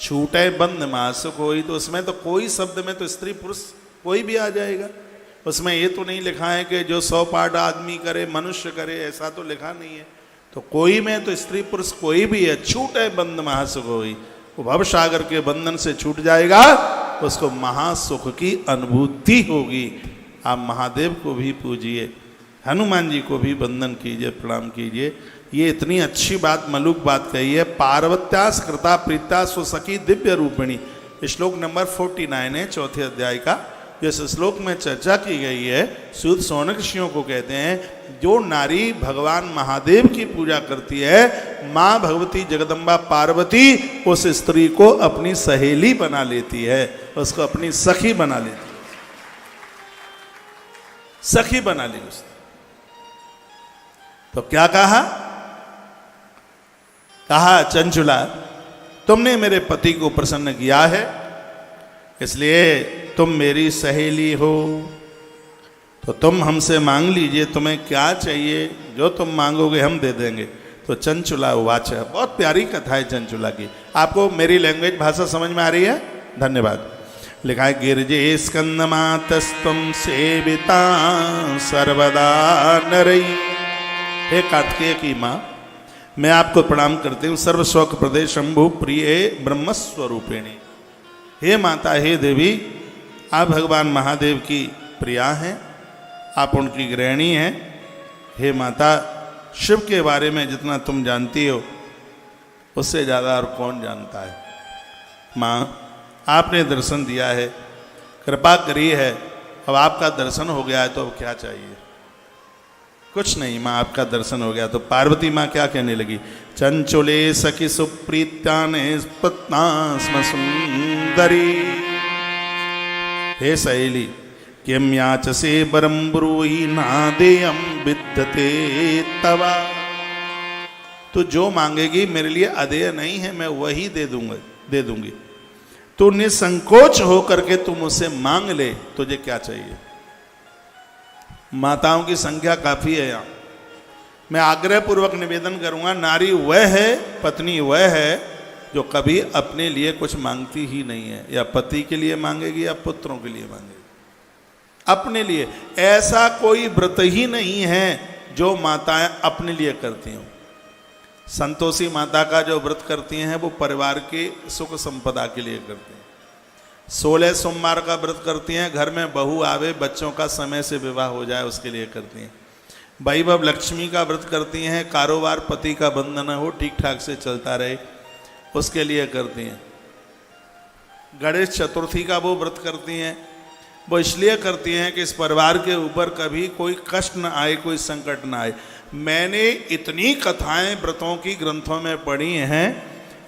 छूटे बंद मास कोई। तो उसमें तो कोई शब्द में तो स्त्री पुरुष कोई भी आ जाएगा। उसमें ये तो नहीं लिखा है कि जो 100 पाठ आदमी करे मनुष्य करे, ऐसा तो लिखा नहीं है। तो कोई में तो स्त्री पुरुष कोई भी है, छूटे बंद महास कोई। वो भव सागर के बंधन से छूट जाएगा, उसको महासुख की अनुभूति होगी। आप महादेव को भी पूजिए, हनुमान जी को भी वंदन कीजिए, प्रणाम कीजिए। ये इतनी अच्छी बात, मलुक बात कही है। पार्वत्यास कृता प्रीता स्वसखी दिव्य रूपिणी, श्लोक नंबर 49 है 4 अध्याय का। जिस श्लोक में चर्चा की गई है, सूत सौनक ऋषियों को कहते हैं, जो नारी भगवान महादेव की पूजा करती है, माँ भगवती जगदम्बा पार्वती उस स्त्री को अपनी सहेली बना लेती है, उसको अपनी सखी बना लेती है। सखी बना ली उसने। तो क्या कहा? कहा, चंचुला तुमने मेरे पति को प्रसन्न किया है, इसलिए तुम मेरी सहेली हो, तो तुम हमसे मांग लीजिए, तुम्हें क्या चाहिए, जो तुम मांगोगे हम दे देंगे। तो चंचुला वाच, बहुत प्यारी कथा है चंचुला की। आपको मेरी लैंग्वेज भाषा समझ में आ रही है? धन्यवाद। लिखा है, गिरजे स्कंद मातस्तम सेविता सर्वदा नरई। हे कार्तिकेय की माँ, मैं आपको प्रणाम करती हूँ। सर्व शौक प्रदे शंभु प्रिय ब्रह्मस्वरूपिणी। हे माता, हे देवी, आप भगवान महादेव की प्रिया हैं, आप उनकी गृहिणी हैं। हे माता, शिव के बारे में जितना तुम जानती हो उससे ज़्यादा और कौन जानता है। माँ, आपने दर्शन दिया है, कृपा करी है, अब आपका दर्शन हो गया है तो अब क्या चाहिए? कुछ नहीं माँ, आपका दर्शन हो गया। तो पार्वती माँ क्या कहने लगी, चंचुले सखी सुप्रीत्याने स्म सुंदरी। हे सहेली, किम याचसे बरम ब्रूहि नादेयम विद्यते तवा। तो जो मांगेगी मेरे लिए अदेय नहीं है, मैं वही दे दूंगी। तो निसंकोच होकर के तुम मुझसे मांग ले, तुझे क्या चाहिए। माताओं की संख्या काफी है यहाँ। मैं आग्रह पूर्वक निवेदन करूंगा, नारी वह है, पत्नी वह है जो कभी अपने लिए कुछ मांगती ही नहीं है, या पति के लिए मांगेगी या पुत्रों के लिए मांगेगी। अपने लिए ऐसा कोई व्रत ही नहीं है जो माताएं अपने लिए करती हों। संतोषी माता का जो व्रत करती हैं वो परिवार की सुख संपदा के लिए करती हैं। 16 सोमवार का व्रत करती हैं, घर में बहू आवे, बच्चों का समय से विवाह हो जाए, उसके लिए करती हैं। वैभव लक्ष्मी का व्रत करती हैं, कारोबार पति का बंधन हो ठीक ठाक से चलता रहे, उसके लिए करती हैं। गणेश चतुर्थी का वो व्रत करती हैं, वो इसलिए करती हैं कि इस परिवार के ऊपर कभी कोई कष्ट न आए, कोई संकट न आए। मैंने इतनी कथाएं व्रतों की ग्रंथों में पढ़ी हैं,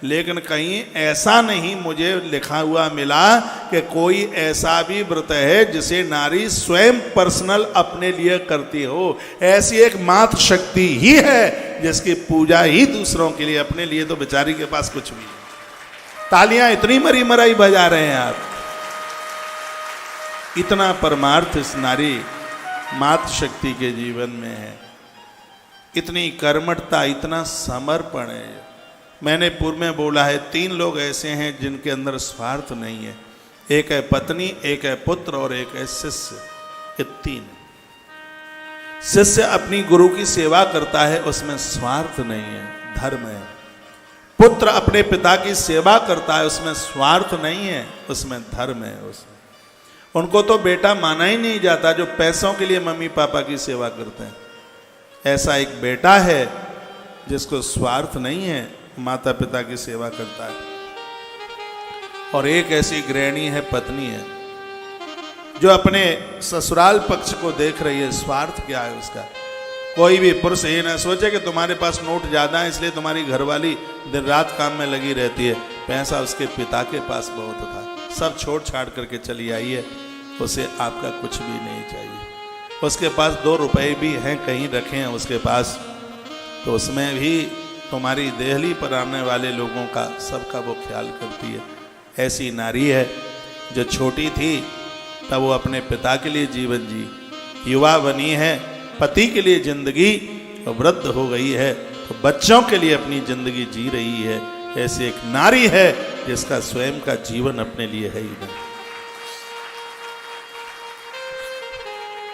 लेकिन कहीं ऐसा नहीं मुझे लिखा हुआ मिला कि कोई ऐसा भी व्रत है जिसे नारी स्वयं पर्सनल अपने लिए करती हो। ऐसी एक मात्र शक्ति ही है जिसकी पूजा ही दूसरों के लिए, अपने लिए तो बेचारी के पास कुछ भी नहीं। तालियां इतनी मरी मराई बजा रहे हैं आप। इतना परमार्थ इस नारी मातृ शक्ति के जीवन में है, इतनी कर्मठता, इतना समर्पण है। मैंने पूर्व में बोला है, 3 लोग ऐसे हैं जिनके अंदर स्वार्थ नहीं है। एक है पत्नी, एक है पुत्र और एक है शिष्य। ये 3। शिष्य अपनी गुरु की सेवा करता है, उसमें स्वार्थ नहीं है, धर्म है। पुत्र अपने पिता की सेवा करता है, उसमें स्वार्थ नहीं है, उसमें धर्म है। उसमें उनको तो बेटा माना ही नहीं जाता जो पैसों के लिए मम्मी पापा की सेवा करते हैं। ऐसा एक बेटा है जिसको स्वार्थ नहीं है, माता पिता की सेवा करता है। और एक ऐसी गृहिणी है, पत्नी है, जो अपने ससुराल पक्ष को देख रही है। स्वार्थ क्या है उसका? कोई भी पुरुष ये ना सोचे कि तुम्हारे पास नोट ज्यादा है इसलिए तुम्हारी घरवाली दिन रात काम में लगी रहती है। पैसा उसके पिता के पास बहुत था, सब छोड़ छाड़ करके चली आई है, उसे आपका कुछ भी नहीं चाहिए। उसके पास 2 रुपए भी हैं, कहीं रखे हैं उसके पास, तो उसमें भी तुम्हारी देहली पर आने वाले लोगों का सबका वो ख्याल करती है। ऐसी नारी है जो छोटी थी तब वो अपने पिता के लिए जीवन जी, युवा बनी है पति के लिए जिंदगी, और वृद्ध हो गई है तो बच्चों के लिए अपनी जिंदगी जी रही है। ऐसी एक नारी है जिसका स्वयं का जीवन अपने लिए है ही नहीं।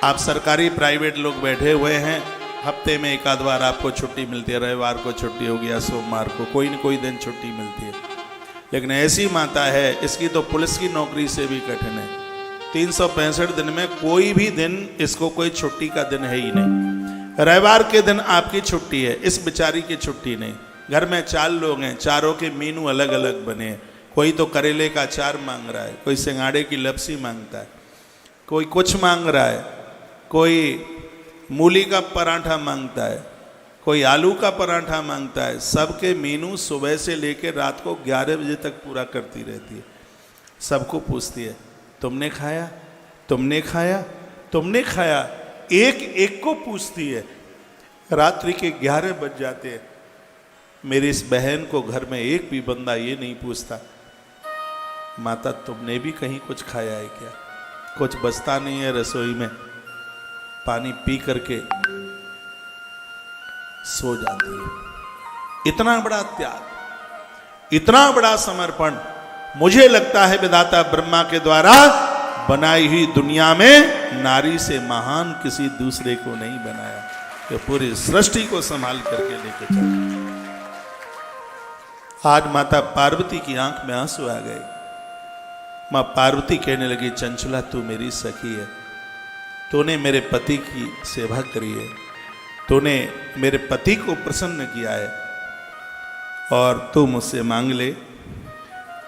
आप सरकारी प्राइवेट लोग बैठे हुए हैं, हफ्ते में 1 आध बार आपको छुट्टी मिलती है, रविवार को छुट्टी हो गया, सोमवार को कोई न कोई दिन छुट्टी मिलती है। लेकिन ऐसी माता है, इसकी तो पुलिस की नौकरी से भी कठिन है। 365 दिन में कोई भी दिन इसको कोई छुट्टी का दिन है ही नहीं। रविवार के दिन आपकी छुट्टी है, इस बेचारी की छुट्टी नहीं। घर में 4 लोग हैं, चारों के मेनू अलग अलग बने हैं। कोई तो करेले का अचार मांग रहा है, कोई सिंगाड़े की लपसी मांगता है, कोई कुछ मांग रहा है, कोई मूली का पराठा मांगता है, कोई आलू का पराठा मांगता है। सबके मेनू सुबह से लेकर रात को 11 बजे तक पूरा करती रहती है। सबको पूछती है, तुमने खाया, तुमने खाया, तुमने खाया। एक एक को पूछती है। रात्रि के 11 बज जाते हैं। मेरी इस बहन को घर में एक भी बंदा ये नहीं पूछता, माता तुमने भी कहीं कुछ खाया है क्या? कुछ बचता नहीं है रसोई में, पानी पी करके सो जाती है। इतना बड़ा त्याग, इतना बड़ा समर्पण, मुझे लगता है विधाता ब्रह्मा के द्वारा बनाई हुई दुनिया में नारी से महान किसी दूसरे को नहीं बनाया, कि पूरी सृष्टि को संभाल करके लेके चला। आज माता पार्वती की आंख में आंसू आ गए। मां पार्वती कहने लगी, चंचला तू मेरी सखी है, तूने मेरे पति की सेवा करी है, तूने मेरे पति को प्रसन्न किया है, और तू मुझसे मांग ले।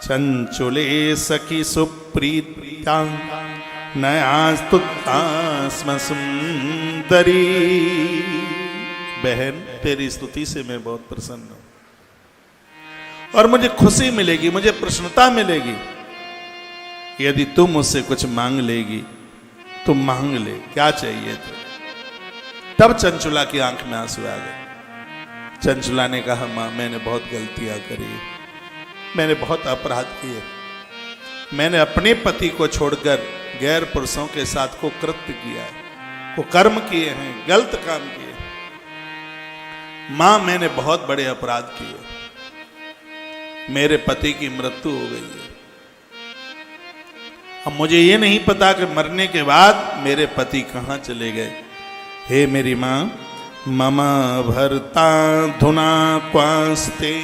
चंचुले सखी सुप्रीता नयास्तुतास्म सुंदरी। बहन तेरी स्तुति से मैं बहुत प्रसन्न हूं, और मुझे खुशी मिलेगी, मुझे प्रसन्नता मिलेगी यदि तुम मुझसे कुछ मांग लेगी। तुम मांग ले, क्या चाहिए तो। तब चंचुला की आंख में आंसू आ गए। चंचला ने कहा, माँ मैंने बहुत गलतियां करी, मैंने बहुत अपराध किए, मैंने अपने पति को छोड़कर गैर पुरुषों के साथ को कृत्य किया है, को कर्म किए हैं, गलत काम किए। मां मैंने बहुत बड़े अपराध किए, मेरे पति की मृत्यु हो गई है। अब मुझे ये नहीं पता कि मरने के बाद मेरे पति कहां चले गए। हे मेरी मां, मम भर्ता धुना क्वास्ते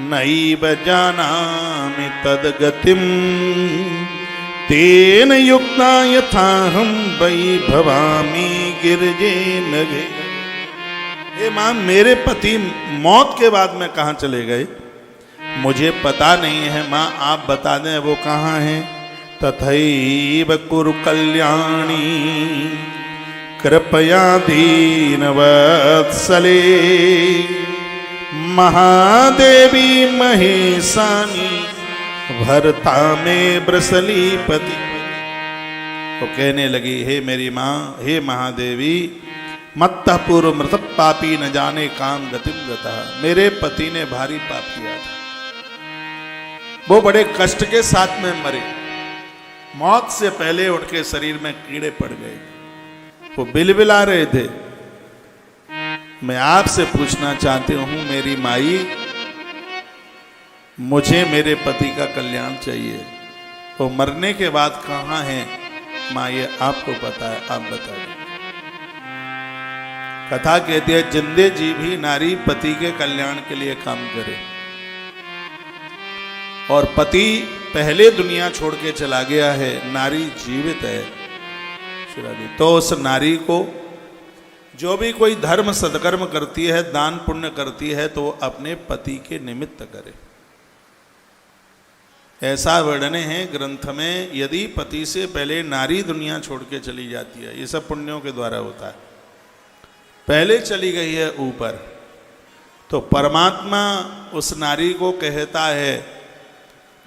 नैव जानामि तद्गतिम तेन युक्ता यथाहं वै भवामि गिरजे नगे। हे मां, मेरे पति मौत के बाद में कहां चले गए मुझे पता नहीं है। मां आप बता दें वो कहां हैं। तथैव कुरु कल्याणी कृपया दीनवत्सले महादेवी महेशानी भरता में ब्रसलीपति। तो कहने लगी, हे मेरी मां, हे महादेवी, मत्तः पूर्व मृत पापी न जाने काम गतिम गता। मेरे पति ने भारी पाप किया था, वो बड़े कष्ट के साथ में मरे, मौत से पहले उनके शरीर में कीड़े पड़ गए, वो बिलबिला रहे थे। मैं आपसे पूछना चाहती हूं मेरी माई, मुझे मेरे पति का कल्याण चाहिए, वो मरने के बाद कहां है मां ये आपको पता है, आप बता दें। कथा कहती है, जिंदे जी भी नारी पति के कल्याण के लिए काम करे, और पति पहले दुनिया छोड़ के चला गया है, नारी जीवित है, तो उस नारी को जो भी कोई धर्म सत्कर्म करती है, दान पुण्य करती है, तो अपने पति के निमित्त करे। ऐसा वर्णन है ग्रंथ में, यदि पति से पहले नारी दुनिया छोड़ के चली जाती है, ये सब पुण्यों के द्वारा होता है, पहले चली गई है ऊपर, तो परमात्मा उस नारी को कहता है,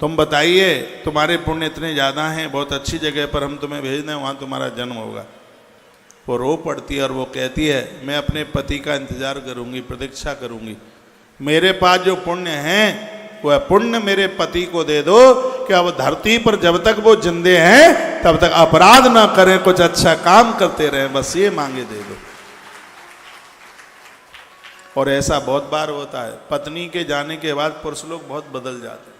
तुम बताइए तुम्हारे पुण्य इतने ज़्यादा हैं, बहुत अच्छी जगह पर हम तुम्हें भेज दें, वहाँ तुम्हारा जन्म होगा। वो रो पड़ती है और वो कहती है, मैं अपने पति का इंतजार करूँगी, प्रतीक्षा करूँगी, मेरे पास जो पुण्य हैं वह पुण्य मेरे पति को दे दो कि अब धरती पर जब तक वो जिंदे हैं तब तक अपराध ना करें, कुछ अच्छा काम करते रहें, बस ये मांगे दे दो। और ऐसा बहुत बार होता है, पत्नी के जाने के बाद पुरुष लोग बहुत बदल जाते हैं,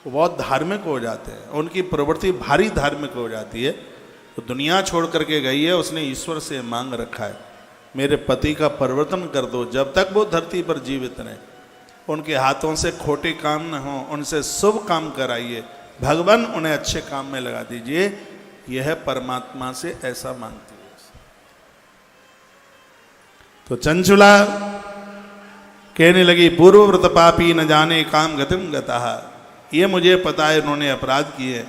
वो बहुत धार्मिक हो जाते हैं, उनकी प्रवृत्ति भारी धार्मिक हो जाती है। तो दुनिया छोड़ करके गई है, उसने ईश्वर से मांग रखा है, मेरे पति का परिवर्तन कर दो, जब तक वो धरती पर जीवित रहें, उनके हाथों से खोटे काम न हो, उनसे शुभ काम कराइए, भगवान उन्हें अच्छे काम में लगा दीजिए। यह परमात्मा से ऐसा मांगती है। तो चंचुला कहने लगी, पूर्व व्रत पापी न जाने काम गतिम गता। ये मुझे पता है इन्होंने अपराध किए,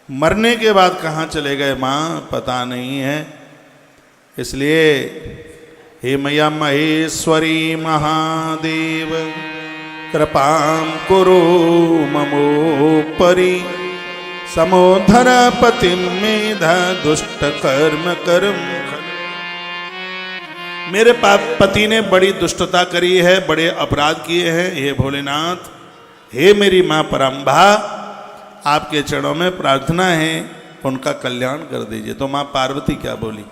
मरने के बाद कहाँ चले गए माँ पता नहीं है। इसलिए हे मैया महेश्वरी महादेव कृपां कुरु ममोपरि समोधर पतिं मेधा दुष्ट कर्म कर्म। मेरे पति ने बड़ी दुष्टता करी है, बड़े अपराध किए हैं, हे भोलेनाथ, हे मेरी माँ परम्भा, आपके चरणों में प्रार्थना है, उनका कल्याण कर दीजिए। तो माँ पार्वती क्या बोली?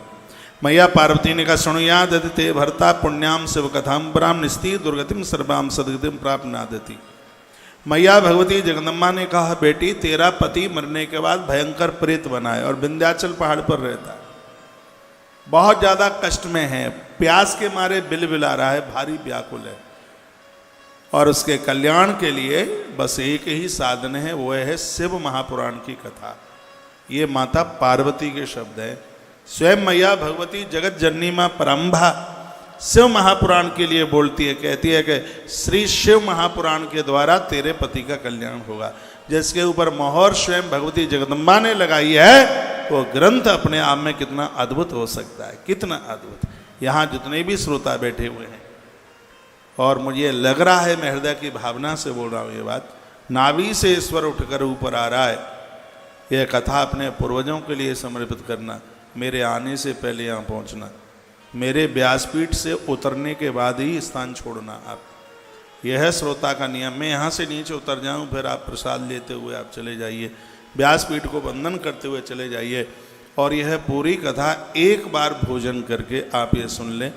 मैया पार्वती ने कहा, शृणुयाद ते भरता पुण्याम शिव कथाम पराम निस्ती दुर्गतिम सर्वाम सदगतिम प्राप्त नादति। मैया भगवती जगदम्बा ने कहा, बेटी तेरा पति मरने के बाद भयंकर प्रेत बना है और विंध्याचल पहाड़ पर रहता है, बहुत ज़्यादा कष्ट में है, प्यास के मारे बिलबिला रहा है, भारी व्याकुल है, और उसके कल्याण के लिए बस एक ही साधन है, वो है शिव महापुराण की कथा। ये माता पार्वती के शब्द हैं। स्वयं मैया भगवती जगत जननी माँ परम्भा शिव महापुराण के लिए बोलती है, कहती है कि श्री शिव महापुराण के द्वारा तेरे पति का कल्याण होगा। जिसके ऊपर मोहर स्वयं भगवती जगदम्बा ने लगाई है, वो ग्रंथ अपने आप में कितना अद्भुत हो सकता है, कितना अद्भुत। यहाँ जितने भी श्रोता बैठे हुए हैं, और मुझे लग रहा है, मैं हृदय की भावना से बोल रहा हूँ ये बात, नाभि से ईश्वर उठकर ऊपर आ रहा है। यह कथा अपने पूर्वजों के लिए समर्पित करना, मेरे आने से पहले यहाँ पहुँचना, मेरे व्यासपीठ से उतरने के बाद ही स्थान छोड़ना आप। यह है श्रोता का नियम। मैं यहाँ से नीचे उतर जाऊँ, फिर आप प्रसाद लेते हुए आप चले जाइए, व्यासपीठ को वंदन करते हुए चले जाइए, और यह पूरी कथा एक बार भोजन करके आप ये सुन लें,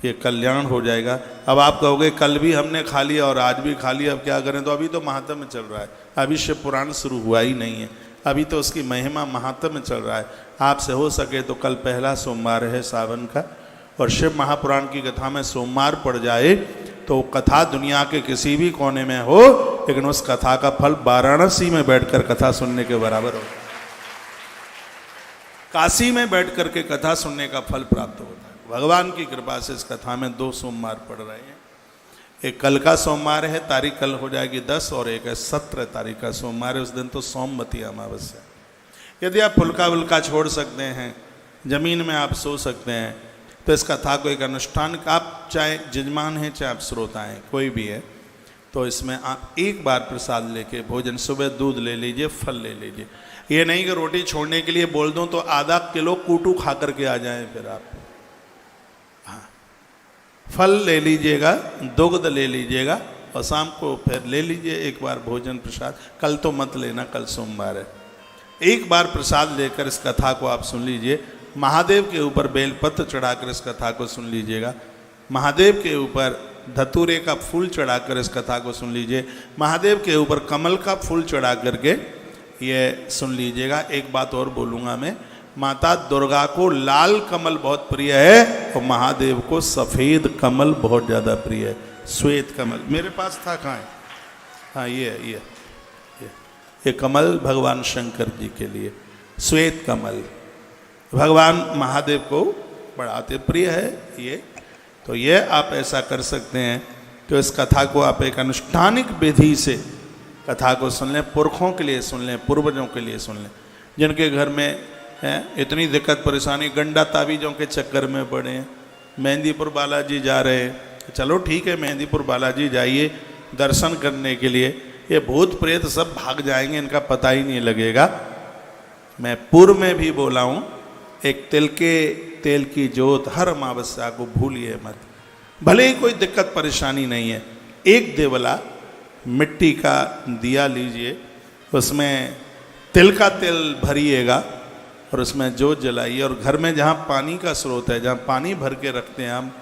ये कल्याण हो जाएगा। अब आप कहोगे कल भी हमने खा लिया और आज भी खा लिया, अब क्या करें? तो अभी तो महात्म्य चल रहा है, अभी शिव पुराण शुरू हुआ ही नहीं है, अभी तो उसकी महिमा महात्म्य चल रहा है। आपसे हो सके तो कल पहला सोमवार है सावन का, और शिव महापुराण की कथा में सोमवार पड़ जाए तो कथा दुनिया के किसी भी कोने में हो, लेकिन उस कथा का फल वाराणसी में बैठकर कथा सुनने के बराबर हो। काशी में बैठ करके कथा सुनने का फल प्राप्त होता है। भगवान की कृपा से इस कथा में 2 सोमवार पड़ रहे हैं। एक कल का सोमवार है, तारीख कल हो जाएगी 10, और एक है 17 तारीख का सोमवार है, उस दिन तो सोमवती अमावस्या। यदि आप फुल्का वुल्का छोड़ सकते हैं, जमीन में आप सो सकते हैं, तो इस कथा को एक अनुष्ठान, आप चाहे जजमान हैं चाहे आप श्रोता हैं, कोई भी है, तो इसमें आप एक बार प्रसाद लेके भोजन, सुबह दूध ले लीजिए, फल ले लीजिए। ये नहीं कि रोटी छोड़ने के लिए बोल दूं तो आधा किलो कूटू खा करके आ जाएं फिर आप। हाँ, फल ले लीजिएगा, दुग्ध ले लीजिएगा, और शाम को फिर ले लीजिए एक बार भोजन प्रसाद। कल तो मत लेना, कल सोमवार है। एक बार प्रसाद लेकर इस कथा को आप सुन लीजिए। महादेव के ऊपर बेलपत्र चढ़ाकर इस कथा को सुन लीजिएगा। महादेव के ऊपर धतूरे का फूल चढ़ाकर इस कथा को सुन लीजिए। महादेव के ऊपर कमल का फूल चढ़ा करके ये सुन लीजिएगा। एक बात और बोलूँगा मैं, माता दुर्गा को लाल कमल बहुत प्रिय है और महादेव को सफ़ेद कमल बहुत ज़्यादा प्रिय है। श्वेत कमल मेरे पास था, कहाँ है? हाँ, ये कमल भगवान शंकर जी के लिए, श्वेत कमल भगवान महादेव को बड़ा अति प्रिय है ये। तो ये आप ऐसा कर सकते हैं कि इस कथा को आप एक अनुष्ठानिक विधि से कथा को सुन लें, पुरखों के लिए सुन लें, पूर्वजों के लिए सुन लें, जिनके घर में है इतनी दिक्कत परेशानी, गंडा तावीज़ों के चक्कर में पड़े हैं, मेहंदीपुर बालाजी जा रहे हैं, चलो ठीक है मेहंदीपुर बालाजी जाइए दर्शन करने के लिए, ये भूत प्रेत सब भाग जाएंगे, इनका पता ही नहीं लगेगा। मैं पूर्व में भी बोला हूँ, एक तिल के तेल की जोत हर अमावस्या को भूलिए मत, भले ही कोई दिक्कत परेशानी नहीं है। एक देवला मिट्टी का दिया लीजिए, उसमें तिल का तेल भरिएगा और उसमें जोत जलाइए, और घर में जहाँ पानी का स्रोत है, जहाँ पानी भर के रखते हैं हम,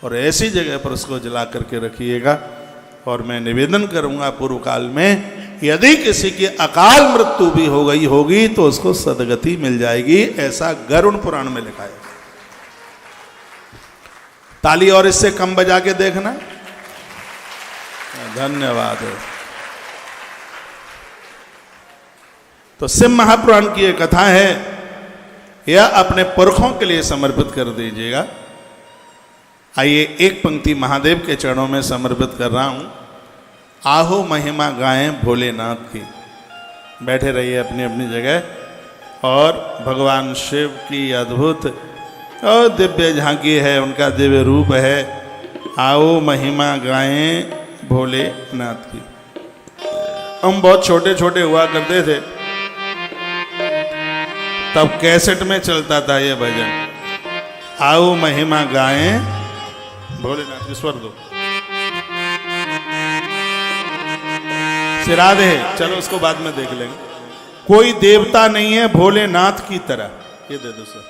और ऐसी जगह पर उसको जला करके रखिएगा। और मैं निवेदन करूँगा पूर्व काल में यदि किसी की अकाल मृत्यु भी हो गई होगी तो उसको सदगति मिल जाएगी, ऐसा गरुड़ पुराण में लिखा है। ताली और इससे कम बजा के देखना। धन्यवाद। तो शिव महापुराण की एक कथा है, यह अपने पुरखों के लिए समर्पित कर दीजिएगा। आइए एक पंक्ति महादेव के चरणों में समर्पित कर रहा हूं। आहो महिमा गाएं भोलेनाथ की। बैठे रहिए अपनी अपनी जगह और भगवान शिव की अद्भुत और दिव्य झांकी है, उनका दिव्य रूप है। आओ महिमा गाएं भोलेनाथ की। हम बहुत छोटे छोटे हुआ करते थे, तब कैसेट में चलता था ये भजन, आओ महिमा गाएं भोलेनाथ की। स्वर दो, राधे। चलो उसको बाद में देख लेंगे। कोई देवता नहीं है भोलेनाथ की तरह। ये दे दो सर,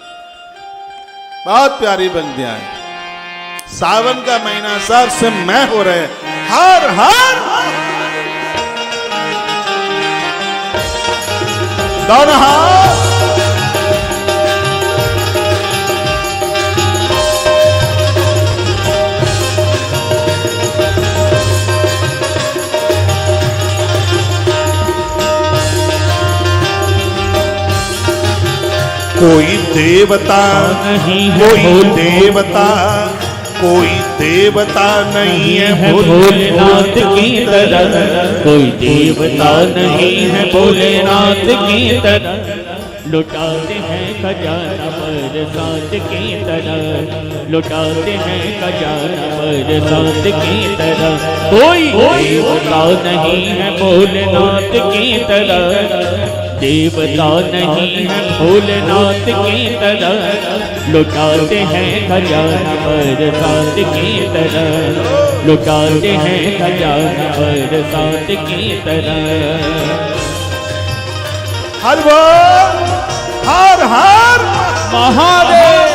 बहुत प्यारी पंक्तियां हैं। सावन का महीना सब से मैं हो रहे, हर हर दोनों हाथ। कोई देवता नहीं, कोई देवता, कोई देवता नहीं है भोलेनाथ की तरह, कोई देवता नहीं है भोलेनाथ की तरह। लुटाते हैं खजाना बरसात की तरह, लुटाते हैं खजाना बरसात की तरह। कोई देवता नहीं है भोलेनाथ की तरह। देवता नहीं है भोलेनाथ की तरह, लुटाते हैं खजाना बरसात की तरह, लुटाते हैं खजाना बरसात की तरह। हर बोल हर हर महादेव।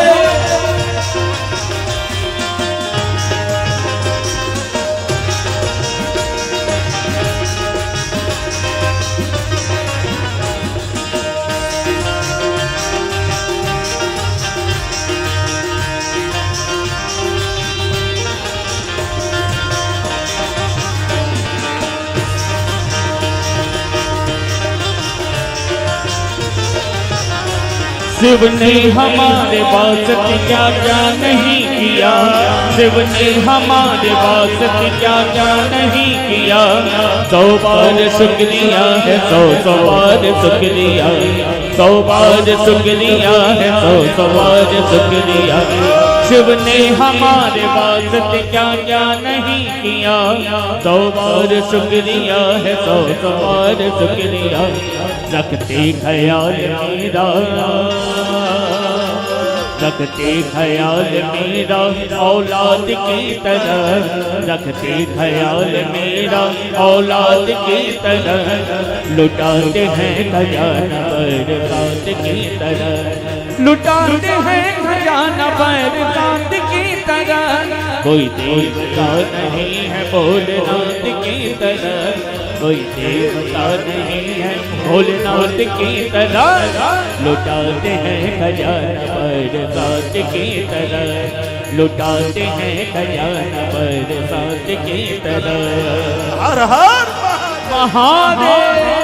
शिव ने हमारे वास्ते क्या क्या नहीं किया, शिव ने हमारे वास्ते क्या क्या नहीं किया। 100 बार शुक्रिया है, 100 बार शुक्रिया, 100 बार शुक्रिया है, 100 बार शुक्रिया। शिव ने हमारे वास्ते क्या क्या नहीं किया, 100 बार शुक्रिया है, 100 बार शुक्रिया। रखते ख्याल मेरा, रखते ख्याल मेरा औलाद की तरह, रखते ख्याल मेरा औलाद की तरह। लुटाते हैं खजाना बरसात की तरह, लुटाते हैं खजाना बरसात की तरह। कोई देवता नहीं है भोलेनाथ की तरह, कोई देवता नहीं है भोलेनाथ की तरह। लुटाते हैं खजाना बरसात की तरह, लुटाते हैं खजाना बरसात की तरह। हर हर महादेव।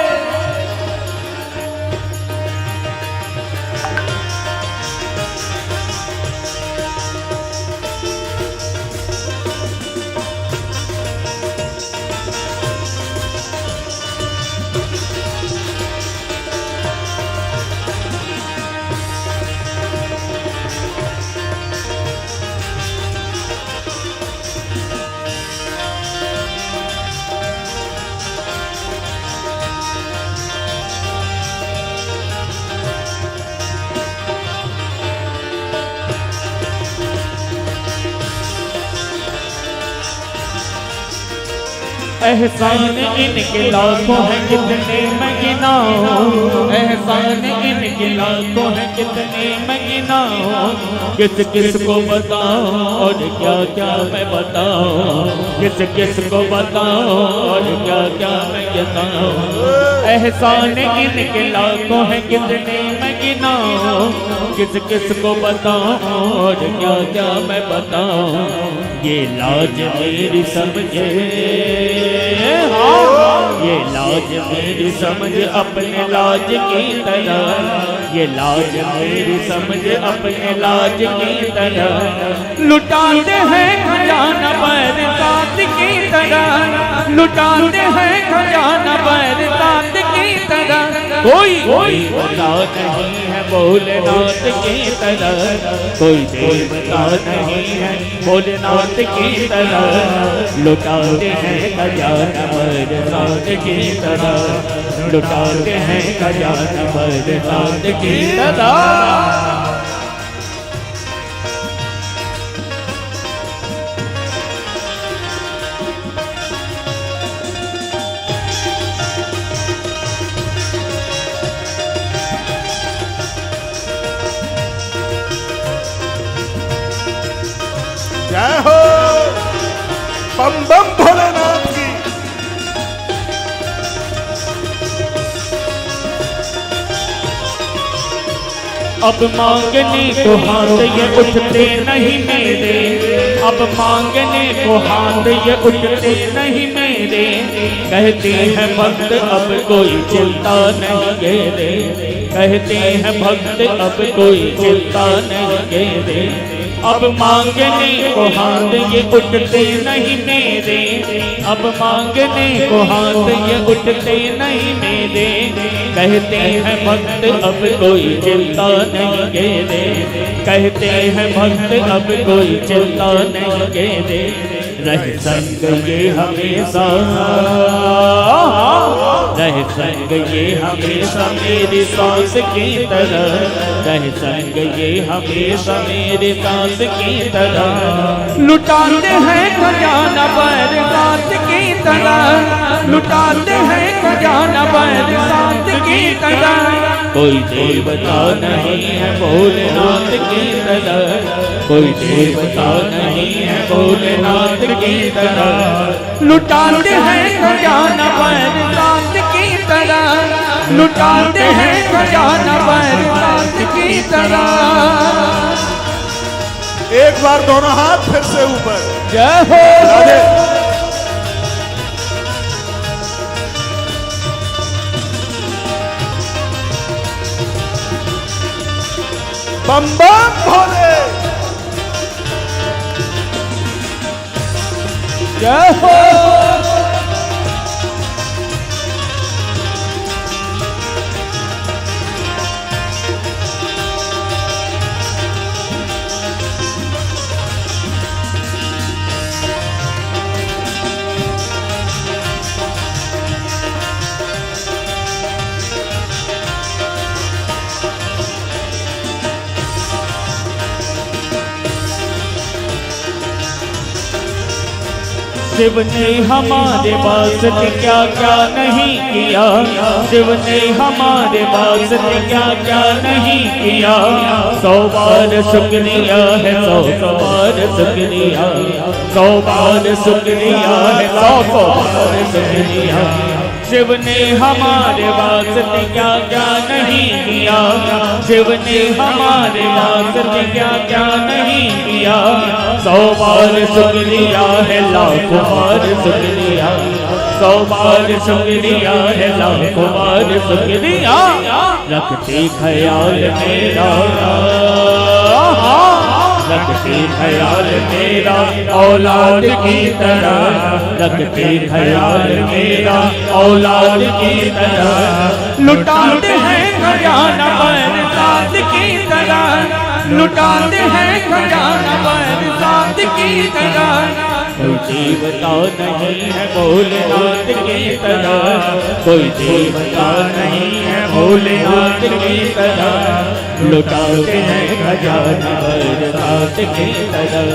एहसान इनके लाखों हैं कितने मैं गिनाऊं, एहसान इनके लाखों हैं कितने मैं गिनाऊं। किस किस को बताऊं और क्या क्या मैं बताऊं, किस किस को बताऊं और क्या क्या मैं बताऊं। एहसान इनके लाखों हैं कितने मैं गिनाऊं, किस किस को बताऊं और क्या क्या मैं बताऊं। ये लाज मेरी समझे, ये लाज मेरी समझ अपने लाज की तरह, ये लाज मेरी समझ अपने लाज की तरह। लुटाते हैं खजाना बरसात की तरह, लुटाते हैं खजाना बरसात की तरह। कोई देवता नहीं है भोलेनाथ की तरह, कोई देवता नहीं है भोलेनाथ की तरह। लुटाते हैं खजाना बरसात की तरह, लुटाते हैं खजाना बरसात की तरह। जय हो बम बम भोलेनाथ की। अब मांगने को हाथ ये उठते नहीं मेरे, अब मांगने को हाथ ये उठते नहीं मेरे। कहते हैं भक्त अब कोई चिंता नहीं घेरे, कहते हैं भक्त अब कोई चिंता नहीं घेरे। अब मांगने को हाथ ये उठते नहीं मेरे, अब मांगने को हाथ ये उठते नहीं मेरे। कहते हैं भक्त अब कोई चिंता नहीं घेरे, कहते हैं भक्त अब कोई चिंता नहीं घेरे। रहे संग ये हमेशा, रहे संग ये हमेशा मेरी सांस की तरह, रहे संग ये हमेशा मेरी सांस की तरह। लुटाते हैं खजाना बरसात की तरह, लुटाते हैं खजाना बरसात की तरह। कोई देवता नहीं है भोलेनाथ की तरह, कोई देवता नहीं है भोलेनाथ की तरह। लुटाते हैं खजाना बरसात की तरह, लुटाते हैं खजाना बरसात की तरह। एक बार दोनों हाथ फिर से ऊपर। जय हो राधे। बम बम भोले। जय हो शिव ने हमारे वास्ते क्या क्या नहीं किया, शिव ने हमारे वास्ते क्या क्या नहीं किया। 100 बार शुक्रिया है, 100 बार शुक्रिया, 100 बार शुक्रिया है, 100 बार शुक्रिया। शिव ने हमारे वास्ते क्या क्या नहीं किया, शिव ने हमारे वास्ते क्या क्या नहीं किया। 100 बार शुक्रिया है, लाखों बार शुक्रिया, 100 बार शुक्रिया है, लाखों बार शुक्रिया। रखते ख्याल मेरा, रखते ख्याल मेरा औलाद की तरह, रखते ख्याल मेरा औलाद की तरह। लुटाते हैं खजाना बरसात की तरह, लुटाते हैं खजाना बरसात की तरह। कोई देवता नहीं है भोलेनाथ की तरह, कोई देवता नहीं है भोलेनाथ की तरह। लुटाते हैं खजाना बरसात की तरह,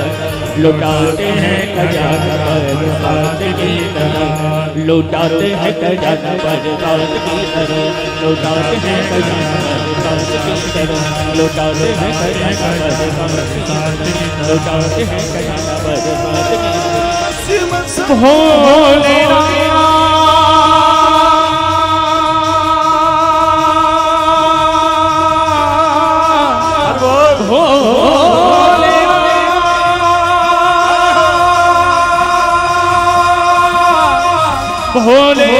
लुटाते हैं खजाना बरसात की तरह, लुटाते हैं खजाना बरसात की तरह, लुटाते हैं खजाना बरसात की तरह, लुटाते हैं खजाना बरसात की तरह, लुटाते हैं खजाना बरसात की तरह। भोलेनाथ भोले भोले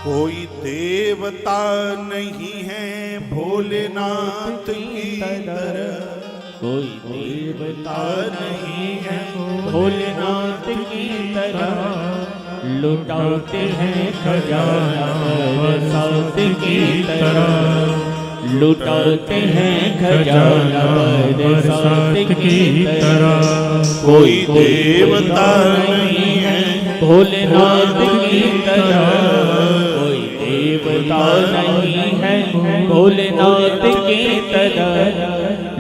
कोई देवता नहीं है भोलेनाथ की तरह, कोई देवता नहीं है भोलेनाथ की तरह। लुटाते हैं खजाना बरसात की तरह, लुटाते हैं खजाना बरसात की तरह। कोई देवता नहीं है भोलेनाथ की तरह, कोई देवता नहीं है भोलेनाथ की तरह।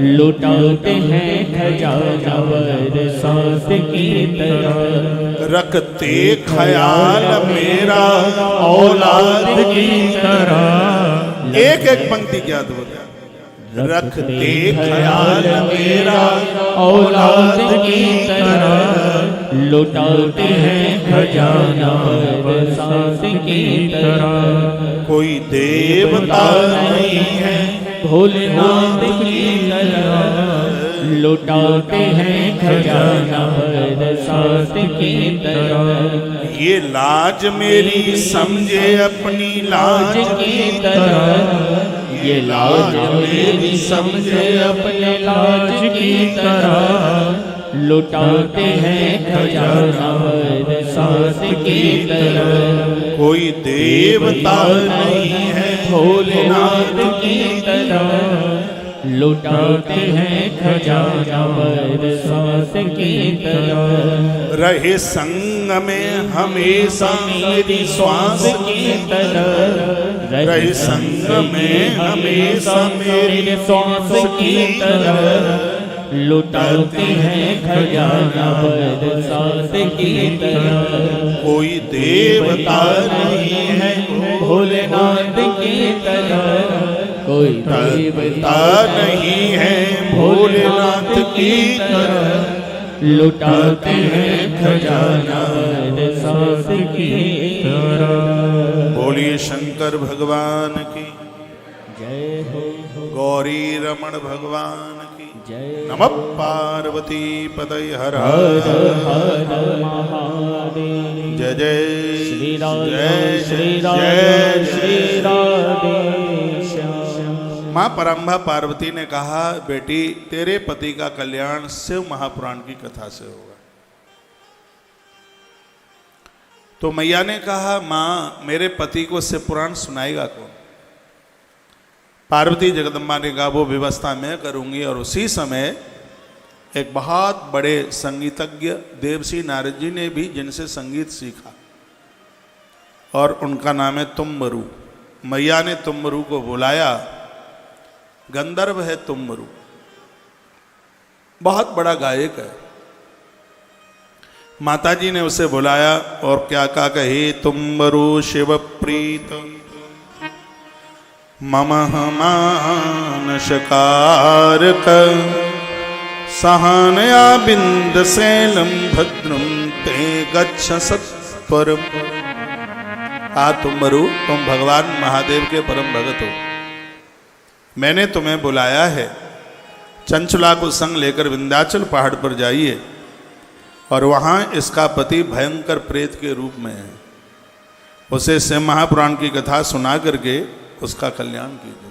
लुटाते हैं खजाना बरसात की तरह, रखते ख्याल मेरा औलाद की तरह। एक एक पंक्ति क्या अद्भुत है। रखते ख्याल मेरा औलाद की तरह, लुटाते हैं खजाना बरसात की तरह। कोई देवता नहीं है भोलेनाथ की तरह, लुटाते हैं खजाना बरसात की तरह। ये लाज मेरी समझे अपनी लाज की तरह, ये लाज मेरी समझे अपने लाज की तरह। लुटाते हैं खजाना बरसात की तरह। कोई देवता नहीं है भोलेनाथ की तरह। लुटाते हैं खजाना बरसात की तरह। रहे संग में हमेशा मेरी श्वास की तरह। रहे संग में हमेशा मेरी श्वास की तरह। लुटाते हैं खजाना बरसात की तरह। कोई देवता नहीं है भोलेनाथ की तरह। कोई देवता नहीं है भोलेनाथ की तरह। लुटाते हैं खजाना बरसात की तरह। बोलिए शंकर भगवान की जय हो। गौरी रमण भगवान की जय। नमः पार्वती पतये हर हर हर हर महादेव। जय जय श्री राधे जय श्री जय राधे जय श्री राधे श्याम। माँ परम्भा पार्वती ने कहा, बेटी तेरे पति का कल्याण शिव महापुराण की कथा से होगा। तो मैया ने कहा, माँ मेरे पति को शिव पुराण सुनाएगा कौन? पार्वती जगदम्बा ने कहा, वो व्यवस्था मैं करूंगी। और उसी समय एक बहुत बड़े संगीतज्ञ देवसी नारद जी ने भी जिनसे संगीत सीखा, और उनका नाम है तुम्बरु। मैया ने तुम्बरु को बुलाया। गंधर्व है तुम्बरु, बहुत बड़ा गायक है। माताजी ने उसे बुलाया और क्या कहा, कहे तुम्बरु शिव प्रीत मम मानशकारक सहानया बिंद शैलम भद्रम ते गच्छ सत्वरम। तुम्बरु तुम भगवान महादेव के परम भगत हो। मैंने तुम्हें बुलाया है, चंचला को संग लेकर विंध्याचल पहाड़ पर जाइए और वहाँ इसका पति भयंकर प्रेत के रूप में है। उसे शिव महापुराण की कथा सुना करके उसका कल्याण कीजिए।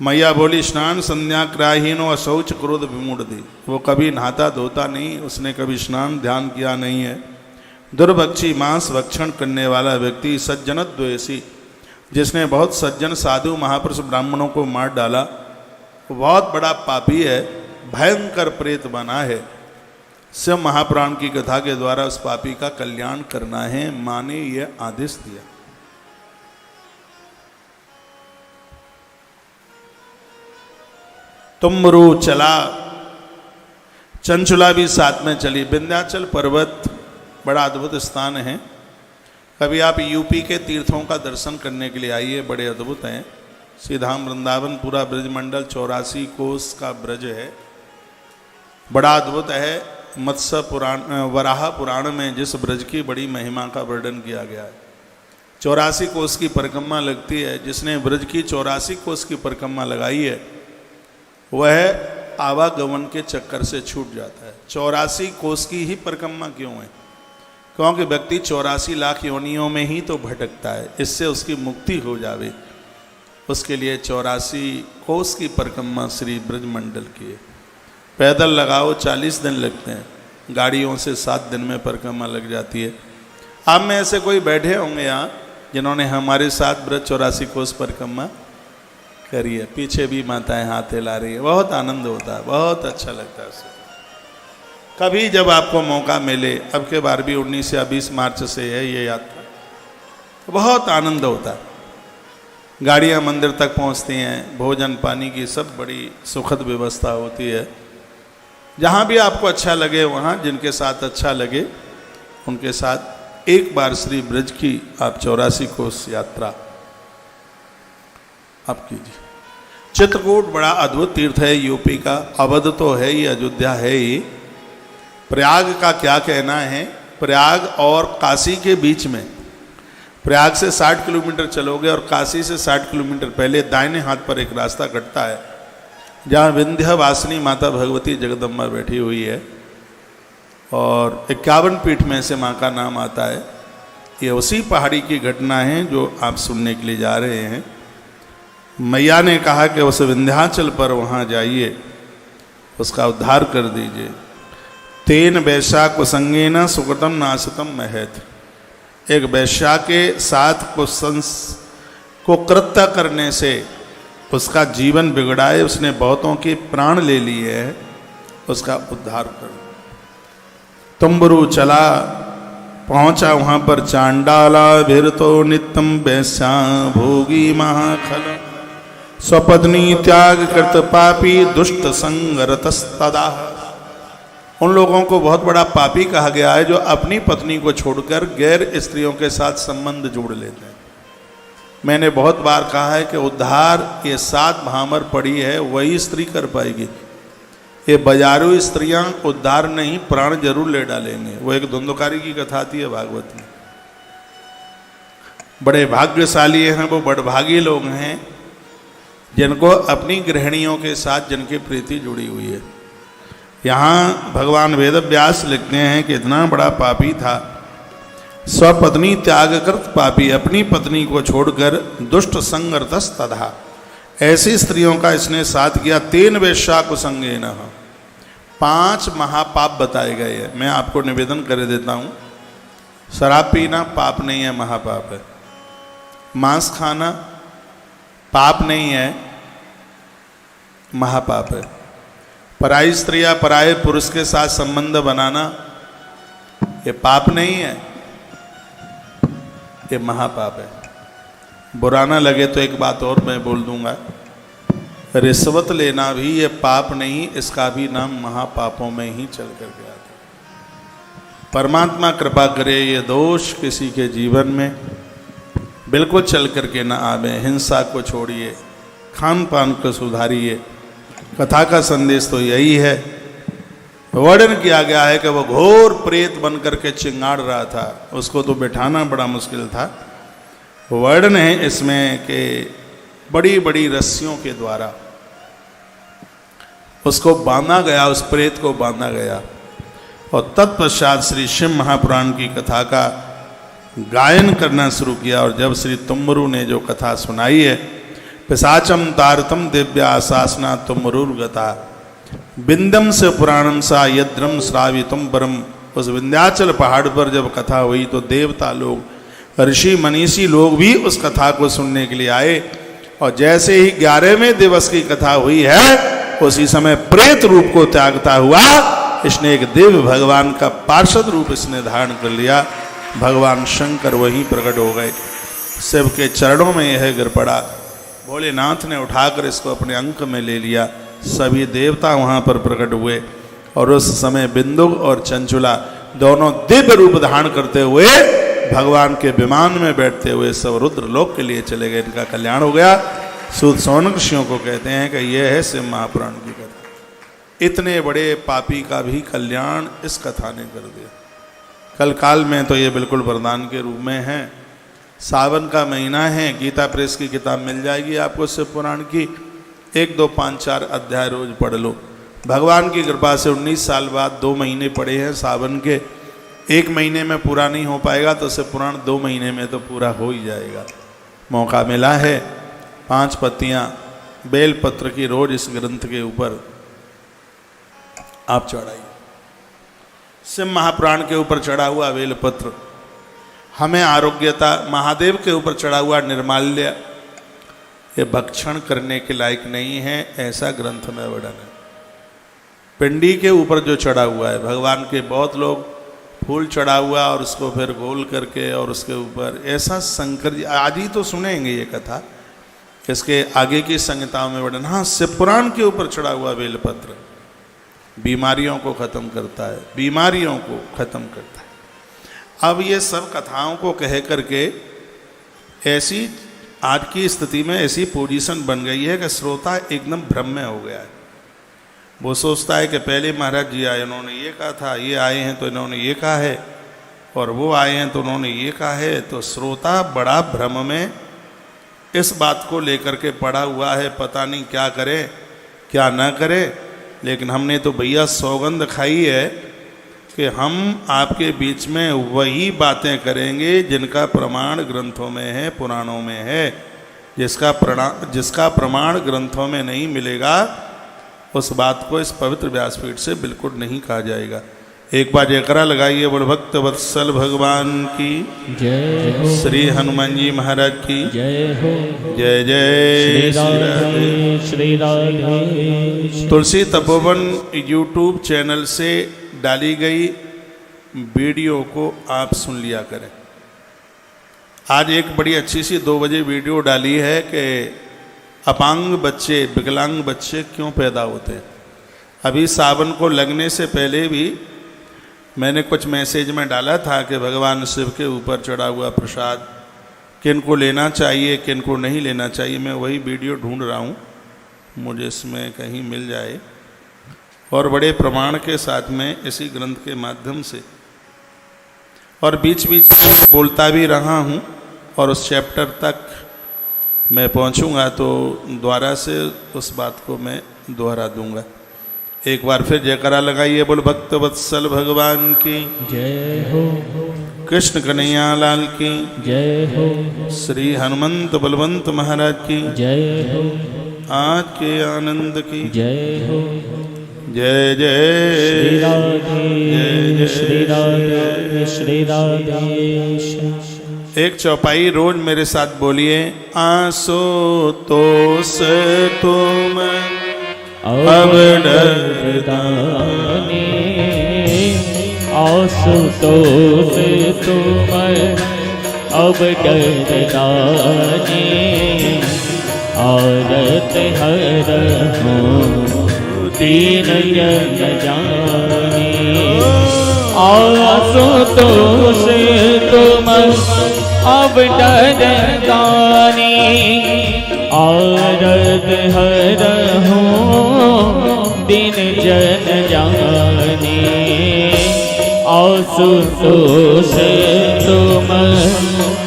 मैया बोली, स्नान संध्या क्राहीनो अशौच क्रोध विमूढ़ दी। वो कभी नहाता धोता नहीं, उसने कभी स्नान ध्यान किया नहीं है। दुर्भक्षी मांस भक्षण करने वाला व्यक्ति, सज्जन द्वेषी, जिसने बहुत सज्जन साधु महापुरुष ब्राह्मणों को मार डाला, वो बहुत बड़ा पापी है, भयंकर प्रेत बना है। शिव महापुराण की कथा के द्वारा उस पापी का कल्याण करना है। माँ ने यह आदेश दिया। तुम्बरु चला, चंचुला भी साथ में चली। विंध्याचल पर्वत बड़ा अद्भुत स्थान है। कभी आप यूपी के तीर्थों का दर्शन करने के लिए आइए, बड़े अद्भुत हैं। सीधाम वृंदावन पूरा ब्रजमंडल 84 कोस का ब्रज है, बड़ा अद्भुत है। मत्स्य पुराण, वराह पुराण में जिस ब्रज की बड़ी महिमा का वर्णन किया गया है। 84 कोस की परिक्रमा लगती है। जिसने ब्रज की 84 कोस की परिक्रमा लगाई है वह आवागमन के चक्कर से छूट जाता है। 84 कोस की ही परिक्रमा क्यों है? क्योंकि व्यक्ति 84 लाख योनियों में ही तो भटकता है। इससे उसकी मुक्ति हो जावे, उसके लिए 84 कोस की परिक्रमा श्री ब्रजमंडल की है। पैदल लगाओ 40 दिन लगते हैं, गाड़ियों से 7 दिन में परिक्रमा लग जाती है। आप में ऐसे कोई बैठे होंगे यहाँ जिन्होंने हमारे साथ ब्रज 84 कोस परिक्रमा करी है। पीछे भी माताएं हाथ हिला रही है, बहुत आनंद होता है, बहुत अच्छा लगता है उसे। कभी जब आपको मौका मिले, अब के बार भी 19 या 20 मार्च से है ये यात्रा, तो बहुत आनंद होता है। गाड़ियाँ मंदिर तक पहुँचती हैं, भोजन पानी की सब बड़ी सुखद व्यवस्था होती है। जहाँ भी आपको अच्छा लगे वहाँ, जिनके साथ अच्छा लगे उनके साथ एक बार श्री ब्रज की आप 84 कोस यात्रा आप कीजिए। चित्रकूट बड़ा अद्भुत तीर्थ है यूपी का। अवध तो है ही, अयोध्या है ही। प्रयाग का क्या कहना है? प्रयाग और काशी के बीच में, प्रयाग से 60 किलोमीटर चलोगे और काशी से 60 किलोमीटर पहले दाहिने हाथ पर एक रास्ता कटता है। जहाँ विंध्यवासिनी माता भगवती जगदम्बा बैठी हुई है और 51 पीठ में से माँ का नाम आता है। ये उसी पहाड़ी की घटना है जो आप सुनने के लिए जा रहे हैं। मैया ने कहा कि उस विंध्याचल पर वहाँ जाइए, उसका उद्धार कर दीजिए। तेन वैश्या कुसंगेन सुकृतम नाशतम महत। एक वैश्या के साथ को कृत्य करने से उसका जीवन बिगड़ाए, उसने बहुतों के प्राण ले लिए हैं, उसका उद्धार कर। तुम्बरू चला, पहुंचा वहां पर चांडाला भिरतो नित्यम वैश्या भोगी महाखल। स्वपत्नी त्याग कृत पापी दुष्ट संगरतस्तदा। उन लोगों को बहुत बड़ा पापी कहा गया है जो अपनी पत्नी को छोड़कर गैर स्त्रियों के साथ संबंध जोड़ लेते हैं। मैंने बहुत बार कहा है कि उद्धार ये 7 भामर पड़ी है वही स्त्री कर पाएगी। ये बाजारू स्त्रियां उद्धार नहीं, प्राण जरूर ले डालेंगे। वो एक धुंधकारी की कथा आती है भागवत में। बड़े भाग्यशाली हैं वो, बड़भागी लोग हैं जिनको अपनी गृहिणियों के साथ जिनकी प्रीति जुड़ी हुई है। यहाँ भगवान वेदव्यास लिखते हैं कि इतना बड़ा पापी था, स्वपत्नी त्यागकृत पापी, अपनी पत्नी को छोड़कर दुष्ट संगरतस तथा, ऐसी स्त्रियों का इसने साथ किया। तेन वेश्या कुसंगेन। 5 महापाप बताए गए हैं। मैं आपको निवेदन कर देता हूँ, शराब पीना पाप नहीं है, महापाप है। मांस खाना पाप नहीं है, महापाप है। पराई स्त्री या पराये पुरुष के साथ संबंध बनाना ये पाप नहीं है, ये महापाप है। बुरा ना लगे तो एक बात और मैं बोल दूंगा, रिश्वत लेना भी ये पाप नहीं, इसका भी नाम महापापों में ही चल कर गया था। परमात्मा कृपा करे ये दोष किसी के जीवन में बिल्कुल चल करके ना आवे। हिंसा को छोड़िए, खान पान को सुधारिए। कथा का संदेश तो यही है। वर्णन किया गया है कि वो घोर प्रेत बन करके चिंगाड़ रहा था, उसको तो बिठाना बड़ा मुश्किल था। वर्णन है इसमें कि बड़ी बड़ी रस्सियों के द्वारा उसको बांधा गया, उस प्रेत को बांधा गया। और तत्पश्चात श्री शिव महापुराण की कथा का गायन करना शुरू किया। और जब श्री तुम्बरू ने जो कथा सुनाई है, पिशाचम तारतम दिव्या शासना तुम्बरुर्गता बिंदम से पुराणम सा यद्रम श्रावितुम परम। उस विंध्याचल पहाड़ पर जब कथा हुई तो देवता लोग, ऋषि मनीषी लोग भी उस कथा को सुनने के लिए आए। और जैसे ही 11वें दिवस की कथा हुई है, उसी समय प्रेत रूप को त्यागता हुआ इसने एक देव भगवान का पार्षद रूप इसने धारण कर लिया। भगवान शंकर वहीं प्रकट हो गए, शिव के चरणों में यह गिर पड़ा। भोलेनाथ ने उठाकर इसको अपने अंक में ले लिया। सभी देवता वहाँ पर प्रकट हुए और उस समय बिंदु और चंचुला दोनों दिव्य रूप धारण करते हुए भगवान के विमान में बैठते हुए सब रुद्र लोक के लिए चले गए। इनका कल्याण हो गया। सूत सौनक ऋषियों को कहते हैं कि यह है शिव महापुराण की कथा। इतने बड़े पापी का भी कल्याण इस कथा ने कर दिया। कल काल में तो ये बिल्कुल वरदान के रूप में है। सावन का महीना है, गीता प्रेस की किताब मिल जाएगी आपको शिव पुराण की। 1, 2, 5, 4 अध्याय रोज पढ़ लो। भगवान की कृपा से 19 साल बाद 2 महीने पड़े हैं सावन के। 1 महीने में पूरा नहीं हो पाएगा तो शिव पुराण 2 महीने में तो पूरा हो ही जाएगा। मौका मिला है। 5 पत्तियां बेलपत्र की रोज इस ग्रंथ के ऊपर आप चढ़ाइए। शिव महापुराण के ऊपर चढ़ा हुआ बेलपत्र हमें आरोग्यता, महादेव के ऊपर चढ़ा हुआ निर्माल्य ये भक्षण करने के लायक नहीं है, ऐसा ग्रंथ में वर्णन है। पिंडी के ऊपर जो चढ़ा हुआ है, भगवान के बहुत लोग फूल चढ़ा हुआ और उसको फिर गोल करके और उसके ऊपर ऐसा शंकर जी, आज ही तो सुनेंगे ये कथा, इसके आगे की संहिताओं में वर्णन। हाँ, शिव पुराण के ऊपर चढ़ा हुआ बेलपत्र बीमारियों को खत्म करता है, बीमारियों को खत्म करता है। अब ये सब कथाओं को कह करके ऐसी आज की स्थिति में ऐसी पोजीशन बन गई है कि श्रोता एकदम भ्रम में हो गया है। वो सोचता है कि पहले महाराज जी आए, उन्होंने ये कहा था, ये आए हैं तो इन्होंने ये कहा है, और वो आए हैं तो उन्होंने ये कहा है। तो श्रोता बड़ा भ्रम में इस बात को लेकर के पड़ा हुआ है, पता नहीं क्या करे। क्या ना करे, लेकिन हमने तो भैया सौगंध खाई है कि हम आपके बीच में वही बातें करेंगे जिनका प्रमाण ग्रंथों में है, पुराणों में है। जिसका प्रमाण ग्रंथों में नहीं मिलेगा उस बात को इस पवित्र व्यासपीठ से बिल्कुल नहीं कहा जाएगा। एक बार जयकारा लगाइए बोल भक्त वत्सल भगवान की जय हो, श्री हनुमान जी महाराज की जय हो, जय जय श्री राधे। श्री राधे। तुलसी तपोवन यूट्यूब चैनल से डाली गई वीडियो को आप सुन लिया करें। आज एक बड़ी अच्छी सी 2 बजे वीडियो डाली है कि अपांग बच्चे, विकलांग बच्चे क्यों पैदा होते हैं। अभी सावन को लगने से पहले भी मैंने कुछ मैसेज में डाला था कि भगवान शिव के ऊपर चढ़ा हुआ प्रसाद किन को लेना चाहिए, किन को नहीं लेना चाहिए। मैं वही वीडियो ढूंढ रहा हूँ, मुझे इसमें कहीं मिल जाए, और बड़े प्रमाण के साथ में इसी ग्रंथ के माध्यम से, और बीच बीच में बोलता भी रहा हूँ, और उस चैप्टर तक मैं पहुँचूँगा तो दोबारा से उस बात को मैं दोहरा दूँगा। एक बार फिर जयकारा लगाइए बोल भक्त वत्सल भगवान की जय हो, कृष्ण कन्हैया लाल की जय हो, श्री हनुमंत बलवंत महाराज की जय हो, आज के आनंद की जय हो। जय श्री जय राधे, श्री राधे, श्री राधे। एक चौपाई रोज मेरे साथ बोलिए। आसो तोस तुम अब डरदाने, आशुतोष तुम अब डरदाने, आरत हर हो दीन जन जाने। आशुतोष तुम अब डरदाने, आरत हर हो दिन जन जाने। आशुतोष तुम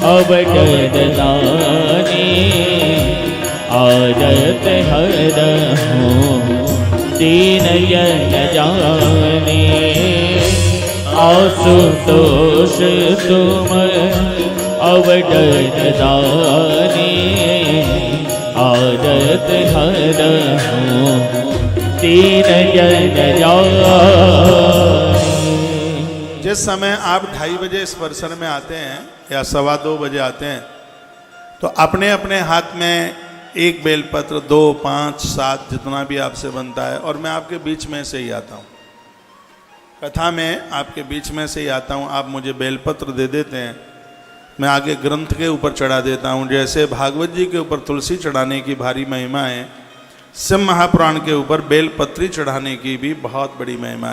अब डरदाने, आरत हर हो दीन जन जाने। आशुतोष तुम अब डरदाने, आरत हर हो दीन जन जाने। जिस समय आप 2:30 बजे इस परिसर में आते हैं या 2:15 बजे आते हैं, तो अपने अपने हाथ में एक बेलपत्र, 2, 5, 7 जितना भी आपसे बनता है, और मैं आपके बीच में से ही आता हूँ। कथा में आपके बीच में से ही आता हूँ। आप मुझे बेलपत्र दे देते हैं, मैं आगे ग्रंथ के ऊपर चढ़ा देता हूँ। जैसे भागवत जी के ऊपर तुलसी चढ़ाने की भारी महिमा है, शिव महापुराण के ऊपर बेलपत्री चढ़ाने की भी बहुत बड़ी महिमा है।